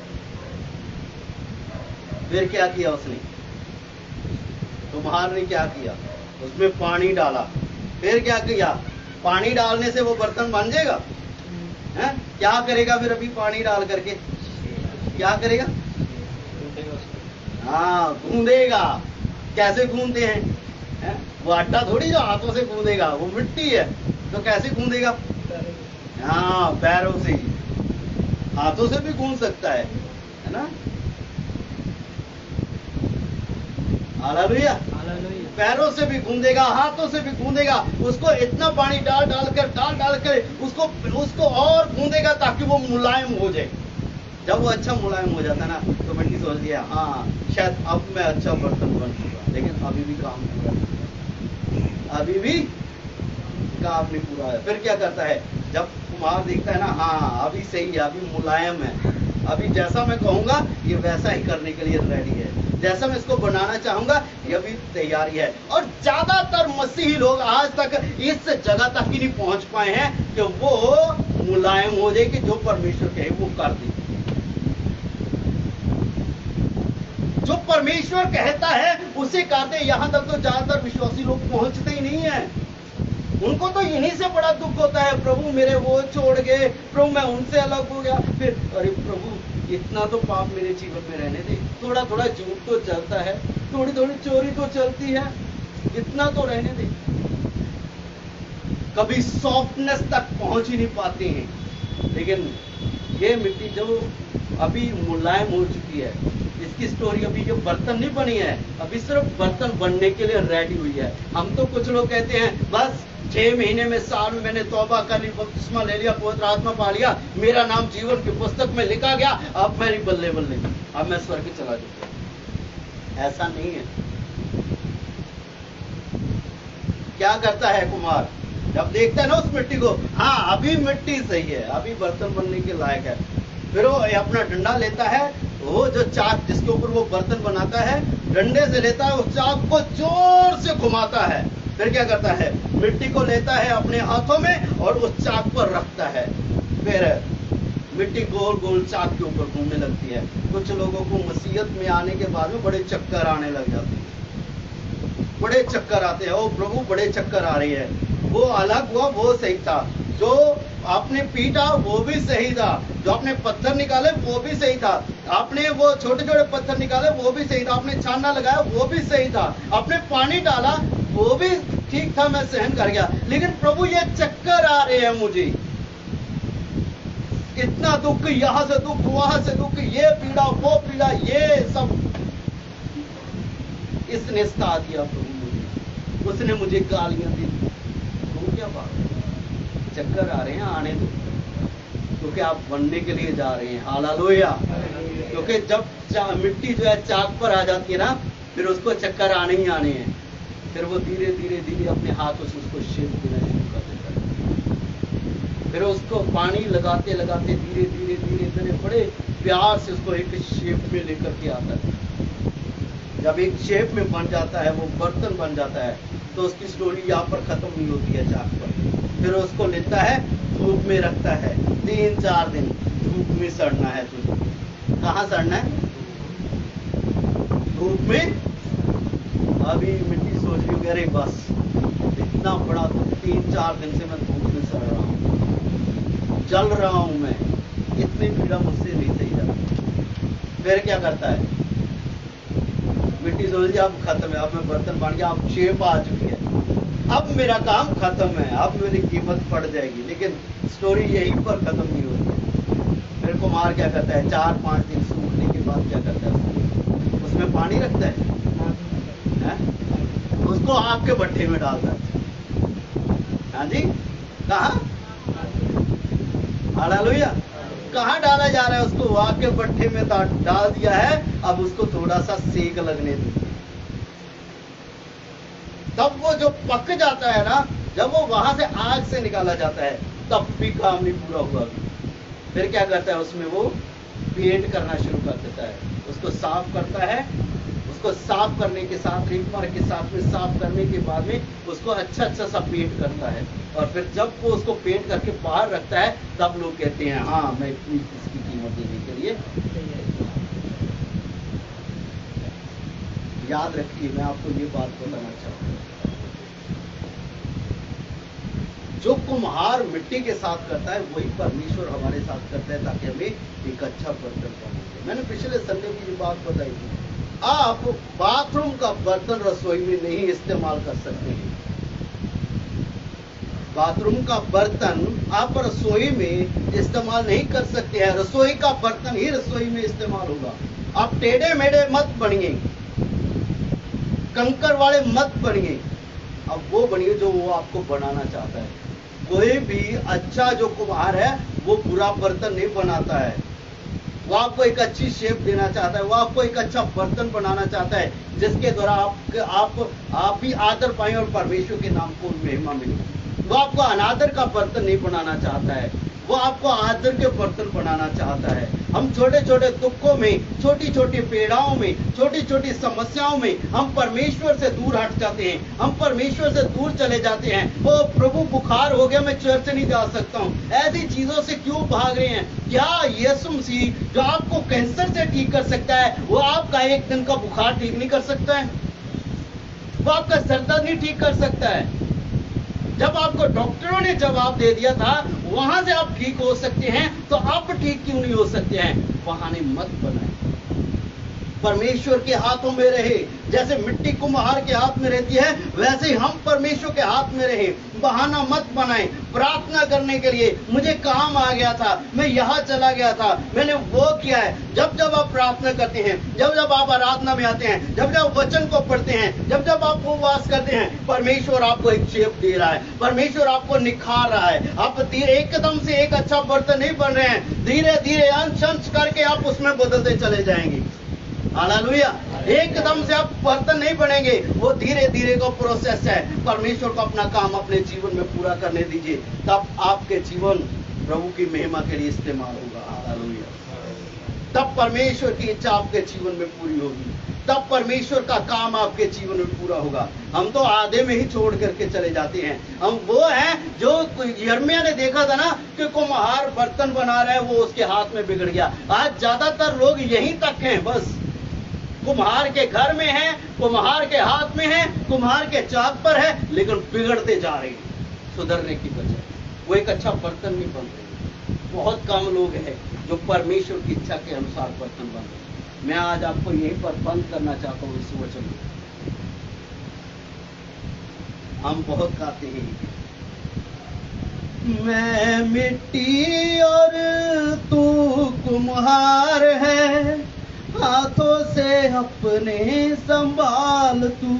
फिर क्या किया उसने? कुम्हार ने क्या किया? उसमें पानी डाला। फिर क्या किया? पानी डालने से वो बर्तन बन जाएगा? हैं? क्या करेगा फिर अभी पानी डाल करके? क्या करेगा? हाँ, गूंदेगा। कैसे गूंदते हैं? वो आटा थोड़ी जो हाथों से गूंदेगा, वो मिट्टी है, तो कैसे गूंदेगा? हाँ, पैरों से। हाथों से भी गूंद सकता है ना। हालेलुया। पैरों से भी गूंदेगा, हाथों से भी गूंदेगा। उसको इतना पानी डाल डाल कर उसको और गूंदेगा ताकि वो मुलायम हो जाए। जब वो अच्छा मुलायम हो जाता है ना, तो मिट्टी मिट्टी सोच लिया हाँ शायद अब मैं अच्छा बर्तन बन चुका, लेकिन अभी भी काम पूरा नहीं हुआ। अभी भी काम नहीं पूरा है। फिर क्या करता है, जब कुम्हार देखता है ना हाँ अभी सही है, अभी मुलायम है, अभी जैसा मैं कहूंगा ये वैसा ही करने के लिए रेडी है, जैसा मैं इसको बनाना चाहूंगा ये भी तैयारी है। और ज्यादातर मसीही लोग आज तक इस जगह तक ही नहीं पहुंच पाए हैं कि वो मुलायम हो जाए कि जो परमेश्वर कहे वो कर दे। जो परमेश्वर कहता है उसे करते, यहां तक तो ज्यादातर विश्वासी लोग पहुंचते ही नहीं है। उनको तो इन्हीं से बड़ा दुख होता है, प्रभु मेरे वो छोड़ गए, प्रभु मैं उनसे अलग हो गया, फिर अरे प्रभु इतना तो पाप मेरे जीवन में रहने दे, थोड़ा थोड़ा झूठ तो चलता है, थोड़ी थोड़ी चोरी तो चलती है, इतना तो रहने दे। कभी सॉफ्टनेस तक पहुंच ही नहीं पाते हैं। लेकिन ये मिट्टी जो अभी मुलायम हो चुकी है, इसकी स्टोरी अभी ये बर्तन नहीं बनी है, अभी सिर्फ बर्तन बनने के लिए रेडी हुई है। हम तो कुछ लोग कहते हैं बस 6 महीने में, साल में मैंने तौबा कर ली, बपतिस्मा ले लिया, पवित्र आत्मा पा लिया, मेरा नाम जीवन की पुस्तक में लिखा गया, अब मेरी बल्ले बल्ले, अब मैं स्वर्ग चला जाऊंगा। ऐसा नहीं है। क्या करता है कुम्हार, जब देखता है ना उस मिट्टी को, हाँ अभी मिट्टी सही है, अभी बर्तन बनने के लायक है, फिर वो अपना डंडा लेता है, वो जो चाक जिसके ऊपर वो बर्तन बनाता है, डंडे से लेता है, उस चाक को जोर से घुमाता है। फिर क्या करता है, मिट्टी को लेता है अपने हाथों में और उस चाक पर रखता है, फिर मिट्टी गोल गोल चाक के ऊपर घूमने लगती है। कुछ लोगों को मसीहत में आने के बाद में बड़े चक्कर आने लग जाते हैं, बड़े चक्कर आते हैं, ओ प्रभु बड़े चक्कर आ रही है, वो अलग हुआ वो सही था, जो आपने पीटा वो भी सही था, जो आपने पत्थर निकाले वो भी सही था, आपने वो छोटे छोटे पत्थर निकाले वो भी सही था, आपने छानना लगाया वो भी सही था, आपने पानी डाला वो भी ठीक था, मैं सहन कर गया, लेकिन प्रभु ये चक्कर आ रहे हैं मुझे, इतना दुख, यहां से दुख वहां से दुख, ये पीड़ा वो पीड़ा, ये सब इसने सता दिया प्रभु मुझे, उसने मुझे गालियां दी, तो क्या बात है, चक्कर आ रहे हैं आने दो, क्योंकि आप बनने के लिए जा रहे हैं। हालेलुया। क्योंकि जब मिट्टी जो है चाक पर आ जाती है ना, फिर उसको चक्कर आने ही आने हैं, फिर वो धीरे धीरे धीरे अपने हाथों से उसको शेप देना शुरू कर देता है, फिर उसको पानी लगाते लगाते धीरे धीरे धीरे धीरे बड़े प्यार से उसको एक शेप में लेकर के आता है। जब एक शेप में बन जाता है, वो बर्तन बन जाता है, तो उसकी स्टोरी यहाँ पर खत्म नहीं होती है चाक पर। फिर उसको लेता है, धूप में रखता है, 3-4 दिन धूप में सड़ना है तुझे। कहाँ सड़ना है? धूप में। अभी मिट्टी सोच रही हूँ, अरे बस इतना बड़ा 3-4 दिन से मैं धूप में सड़ रहा हूँ, जल रहा हूँ मैं, इतनी पीड़ा मुझसे नहीं सही जाती। फिर क्या करता है, मिट्टी सोच रही अब खत्म है, अब मैं बर्तन बन गया, अब शेप आ चुकी है, अब मेरा काम खत्म है, अब मेरी कीमत पड़ जाएगी। लेकिन स्टोरी यहीं पर खत्म नहीं होती है। फिर कुम्हार क्या करता है, 4-5 दिन सूखने के बाद क्या करता है, उसमें पानी रखता है, उसको आग के भट्ठे में डालता है। हाँ जी, कहाँ? हालेलुया। कहाँ डाला जा रहा है उसको? आग के भट्ठे में डाल दिया है, अब उसको थोड़ा सा सेक लगने दो, तब वो जो पक जाता है ना, जब वो वहां से आग से निकाला जाता है, तब भी काम नहीं पूरा हुआ। फिर क्या करता है, उसमें वो पेंट करना शुरू कर देता है, उसको साफ करता है, उसको साफ करने के साथ, रिंगमार के साथ में साफ करने के बाद में उसको अच्छा अच्छा सा पेंट करता है, और फिर जब वो उसको पेंट करके बाहर रखता है, तब लोग कहते हैं हाँ मैं इतनी इसकी कीमत देने के लिए। याद रखिए, मैं आपको ये बात बताना चाहूंगा, जो कुम्हार मिट्टी के साथ करता है वही परमेश्वर हमारे साथ करता है, ताकि हमें एक अच्छा बर्तन बने। मैंने पिछले संडे की ये बात बताई थी, आप बाथरूम का बर्तन रसोई में नहीं इस्तेमाल कर सकते हैं। बाथरूम का बर्तन आप रसोई में इस्तेमाल नहीं कर सकते हैं, रसोई का बर्तन ही रसोई में इस्तेमाल होगा। आप टेढ़े मेढ़े मत बनिए, कंकर वाले मत बनिए, अब वो बनिए जो वो आपको बनाना चाहता है। कोई भी अच्छा जो कुम्हार है वो बुरा बर्तन नहीं बनाता है, वो आपको एक अच्छी शेप देना चाहता है, वो आपको एक अच्छा बर्तन बनाना चाहता है, जिसके द्वारा आप भी आदर पाएं और परमेश्वर के नाम को महिमा मिले। वो आपको अनादर का बर्तन नहीं बनाना चाहता है, वो आपको आदर के बर्तन बनाना चाहता है। हम छोटे छोटे दुखों में, छोटी छोटी पीड़ाओं में, छोटी छोटी समस्याओं में हम परमेश्वर से दूर हट जाते हैं, हम परमेश्वर से दूर चले जाते हैं। ओ प्रभु, बुखार हो गया, मैं चर्च नहीं जा सकता हूँ। ऐसी चीजों से क्यों भाग रहे हैं? क्या यीशु मसीह जो आपको कैंसर से ठीक कर सकता है, वो आपका एक दिन का बुखार ठीक नहीं कर सकता है? वो आपका सर दर्द नहीं ठीक कर सकता है? जब आपको डॉक्टरों ने जवाब दे दिया था वहां से आप ठीक हो सकते हैं, तो आप ठीक क्यों नहीं हो सकते हैं? बहाने मत बनाएं। परमेश्वर के हाथों में रहे। जैसे मिट्टी कुम्हार के हाथ में रहती है, वैसे ही हम परमेश्वर के हाथ में रहे। बहाना मत बनाएं। प्रार्थना करने के लिए मुझे काम आ गया था, मैं यहाँ चला गया था, मैंने वो किया है। जब जब आप प्रार्थना करते हैं, जब जब आप आराधना में आते हैं, जब जब वचन को पढ़ते हैं, जब जब आप उपवास करते हैं, परमेश्वर आपको एक शेप दे रहा है, परमेश्वर आपको निखार रहा है। आप एकदम से एक अच्छा बर्तन नहीं बन रहे हैं, धीरे धीरे अंश अंश करके आप उसमें बदलते चले जाएंगे। हालेलुया। एकदम से आप बर्तन नहीं बनेंगे, वो धीरे धीरे का प्रोसेस है। परमेश्वर को अपना काम अपने जीवन में पूरा करने दीजिए, तब आपके जीवन प्रभु की महिमा के लिए इस्तेमाल होगा। हालेलुया। तब परमेश्वर की इच्छा आपके जीवन में पूरी होगी, तब परमेश्वर का काम आपके जीवन में पूरा होगा। हम तो आधे में ही छोड़ करके चले जाते हैं। हम वो हैं जो यिर्मयाह ने देखा था ना कि कुम्हार बर्तन बना रहा है, वो उसके हाथ में बिगड़ गया। आज ज्यादातर लोग यहीं तक हैं, बस कुम्हार के घर में है, कुम्हार के हाथ में है, कुम्हार के चाक पर है, लेकिन बिगड़ते जा रहे हैं सुधरने की बजाय। वो एक अच्छा बर्तन नहीं बन रहे। बहुत कम लोग हैं जो परमेश्वर की इच्छा के अनुसार बर्तन बन रहे हैं। मैं आज आपको यहीं पर बंद करना चाहता हूँ इस वचन को। हम बहुत गाते हैं, मैं मिट्टी और तू कुम्हार है, हाथों से अपने संभाल तू,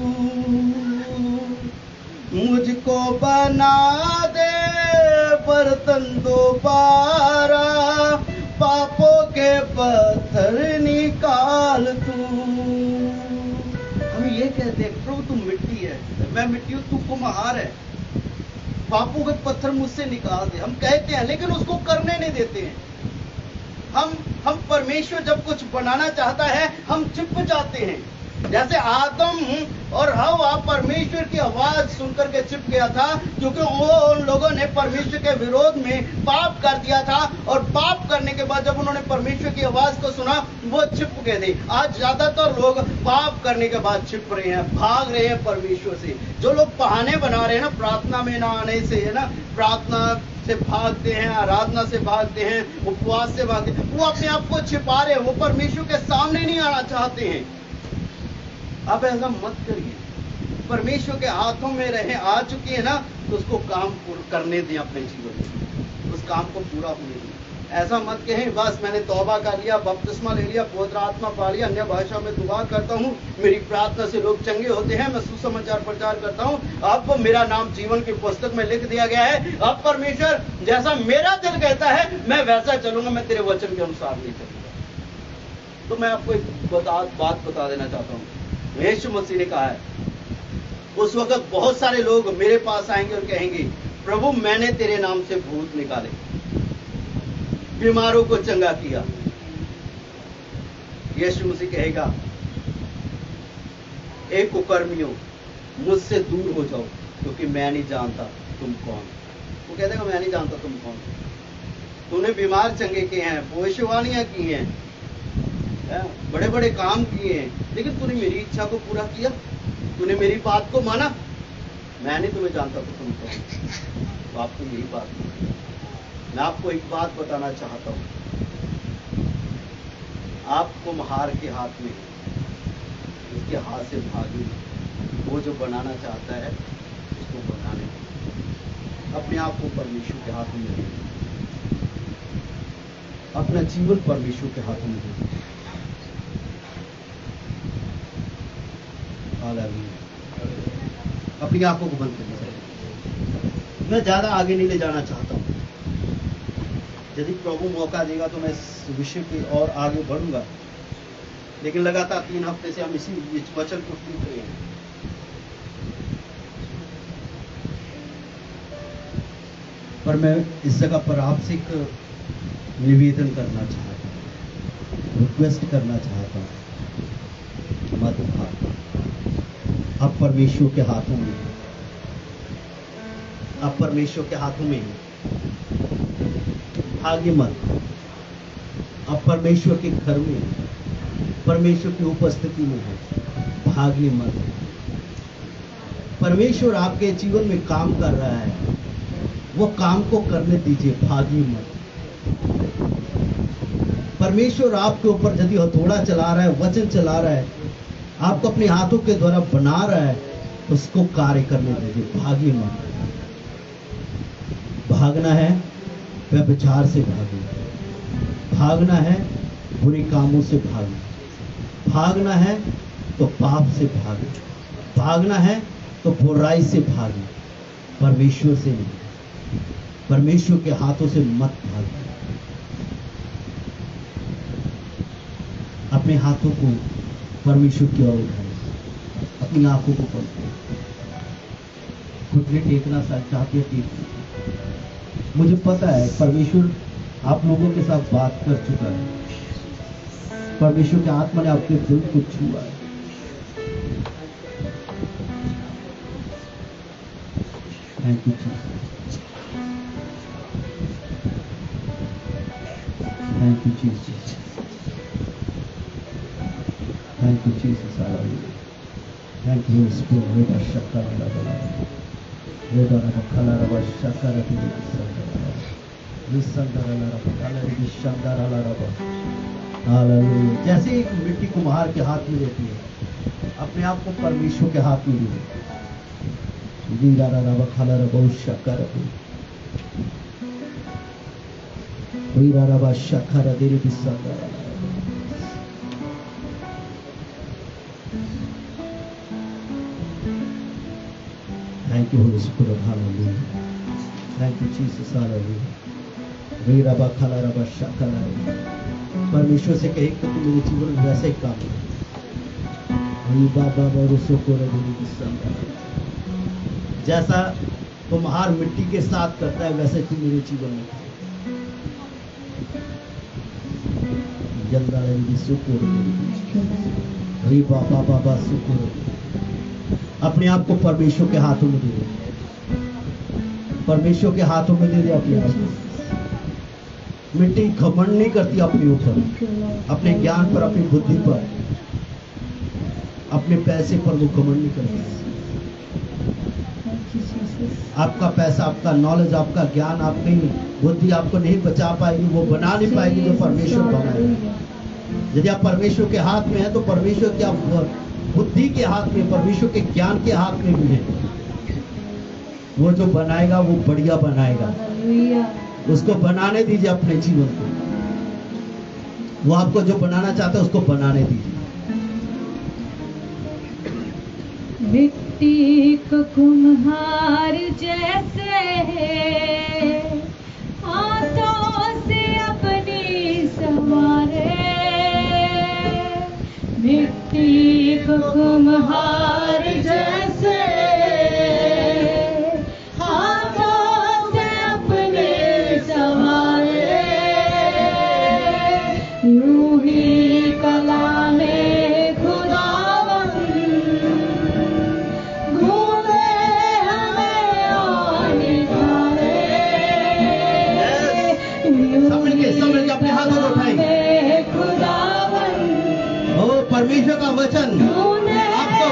मुझको बना दे बर्तन दोबारा, पापों के पत्थर निकाल तू। हम ये कहते हैं, प्रभु तू मिट्टी है, मैं मिट्टी हूं, तू कुम्हार है, पापों के पत्थर मुझसे निकाल दे। हम कहते हैं, लेकिन उसको करने नहीं देते हैं। हम परमेश्वर जब कुछ बनाना चाहता है, हम छिप जाते हैं। जैसे आदम और हव्वा परमेश्वर की आवाज सुनकर के छिप गया था, क्योंकि वो उन लोगों ने परमेश्वर के विरोध में पाप कर दिया था, और पाप करने के बाद जब उन्होंने परमेश्वर की आवाज को सुना, वो छिप गए थे। आज ज्यादातर लोग पाप करने के बाद छिप रहे हैं, भाग रहे हैं परमेश्वर से। जो लोग बहाने बना रहे हैं ना, प्रार्थना में ना आने से, है ना, प्रार्थना से भागते हैं, आराधना से भागते हैं, उपवास से भागते हैं, वो अपने आप को छिपा रहे हैं, वो परमेश्वर के सामने नहीं आना चाहते हैं। अब ऐसा मत करिए। परमेश्वर के हाथों में रहे, आ चुकी है ना, तो उसको काम करने दें अपने जीवन में, उस काम को पूरा होने दें। ऐसा मत कहें बस मैंने तौबा कर लिया, बपतिस्मा ले लिया, पवित्र आत्मा पा लिया, अन्य भाषा में दुआ करता हूँ, मेरी प्रार्थना से लोग चंगे होते हैं, मैं सुसमाचार प्रचार करता हूँ, अब मेरा नाम जीवन की पुस्तक में लिख दिया गया है। अब परमेश्वर जैसा मेरा दिल कहता है मैं वैसा चलूंगा, मैं तेरे वचन के अनुसार नहीं चलूंगा। तो मैं आपको एक बात बता देना चाहता हूँ। यीशु मसीह ने कहा है, उस वक्त बहुत सारे लोग मेरे पास आएंगे और कहेंगे, प्रभु मैंने तेरे नाम से भूत निकाले, बीमारों को चंगा किया। यीशु मसीह कहेगा, एक कुकर्मियों मुझसे दूर हो जाओ, क्योंकि मैं नहीं जानता तुम कौन। वो कहते हैं मैं नहीं जानता तुम कौन। तूने बीमार चंगे किए हैं, भविष्यवाणियां की हैं, बड़े बड़े काम किए हैं, लेकिन तूने मेरी इच्छा को पूरा किया, तूने मेरी बात को माना। मैं नहीं तुम्हें जानता तो तुम कौन। तो आपको यही बात है। मैं आपको एक बात बताना चाहता हूं, आप कुम्हार के हाथ में, उसके हाथ से भागी। वो जो बनाना चाहता है उसको बनाने, अपने आप को परमेश्वर के हाथों में दे, अपना जीवन परमेश्वर के हाथों में दे। अपनी आंखों को बंद करना चाहिए। मैं ज्यादा आगे नहीं ले जाना चाहता हूं। यदि प्रभु मौका देगा तो मैं इस विषय पे और आगे बढ़ूंगा, लेकिन लगातार 3 हफ्ते से हम इसी वचन को सीख रहे हैं। पर मैं इस जगह पर आपसे एक निवेदन करना चाहता हूँ, रिक्वेस्ट करना चाहता हूँ, मत भागो। अब परमेश्वर के हाथों में, अब परमेश्वर के हाथों में भाग्य मत। अब परमेश्वर के घर में, परमेश्वर की उपस्थिति में है, भाग्य मत। परमेश्वर आपके जीवन में काम कर रहा है, वो काम को करने दीजिए, भाग्य मत। परमेश्वर आपके ऊपर यदि हथौड़ा चला रहा है, वचन चला रहा है, आपको अपने हाथों के द्वारा बना रहा है, तो उसको कार्य करने दीजिए, भाग्य मत। भागना है व्यभिचार से भागो, भागना है बुरे कामों से भागो, भागना है तो पाप से भागो, भागना है तो बुराई से भागो, परमेश्वर से नहीं, परमेश्वर के हाथों से मत भागो। अपने हाथों को परमेश्वर की ओर उठाएं, अपनी आंखों को बंद करें, घुटने टेकना चाहते हैं टेक। मुझे पता है परमेश्वर आप लोगों के साथ बात कर चुका है, परमेश्वर के आत्मा ने आपके दिल को छुआ है। Thank you Jesus, thank you Jesus, thank you Jesus, thank you spirit. रेडा शक्कर वाला रेडा रबा खला रबा शक्कर रबी जैसे एक मिट्टी कुम्हार के हाथ में रहती है, अपने आप को परमेश्वर के हाथ में लीजिए। Thank you, Holy Spirit. Hallelujah. Thank you, Jesus. Hallelujah. परमेश्वर से कहे कि तू मेरे जीवन में वैसे ही काम कर। जैसा कुम्हार मिट्टी के साथ करता है, वैसे तू मेरे जीवन में अपने आप को परमेश्वर के हाथों में दे दे, परमेश्वर के हाथों में दे दे अपने आप को। मिट्टी घमंड नहीं करती अपने ऊपर, अपने ज्ञान पर, अपनी बुद्धि पर, अपने पैसे पर वो घमंड नहीं करती। आपका पैसा, आपका नॉलेज, आपका ज्ञान, आपकी बुद्धि आपको नहीं बचा पाएगी, वो बना नहीं पाएगी जो परमेश्वर बनाएगा। यदि आप परमेश्वर के हाथ में है तो परमेश्वर की आप बुद्धि के हाथ में, परमेश्वर के ज्ञान के हाथ में भी है। वो जो बनाएगा वो बढ़िया बनाएगा, उसको बनाने दीजिए अपने जीवन को। वो आपको जो बनाना चाहता है उसको बनाने दीजिए। मिट्टी को कुम्हार जैसे हाथों से अपनी संवारे, मिट्टी को कुम्हार जैसे हाथों से अपने संवारे, रूही कला में खुदावन घूमे हमें और निखारे, सब मिलके अपने हाथों को उठाएं। खुदावन ओ परमेश्वर का वचन आपको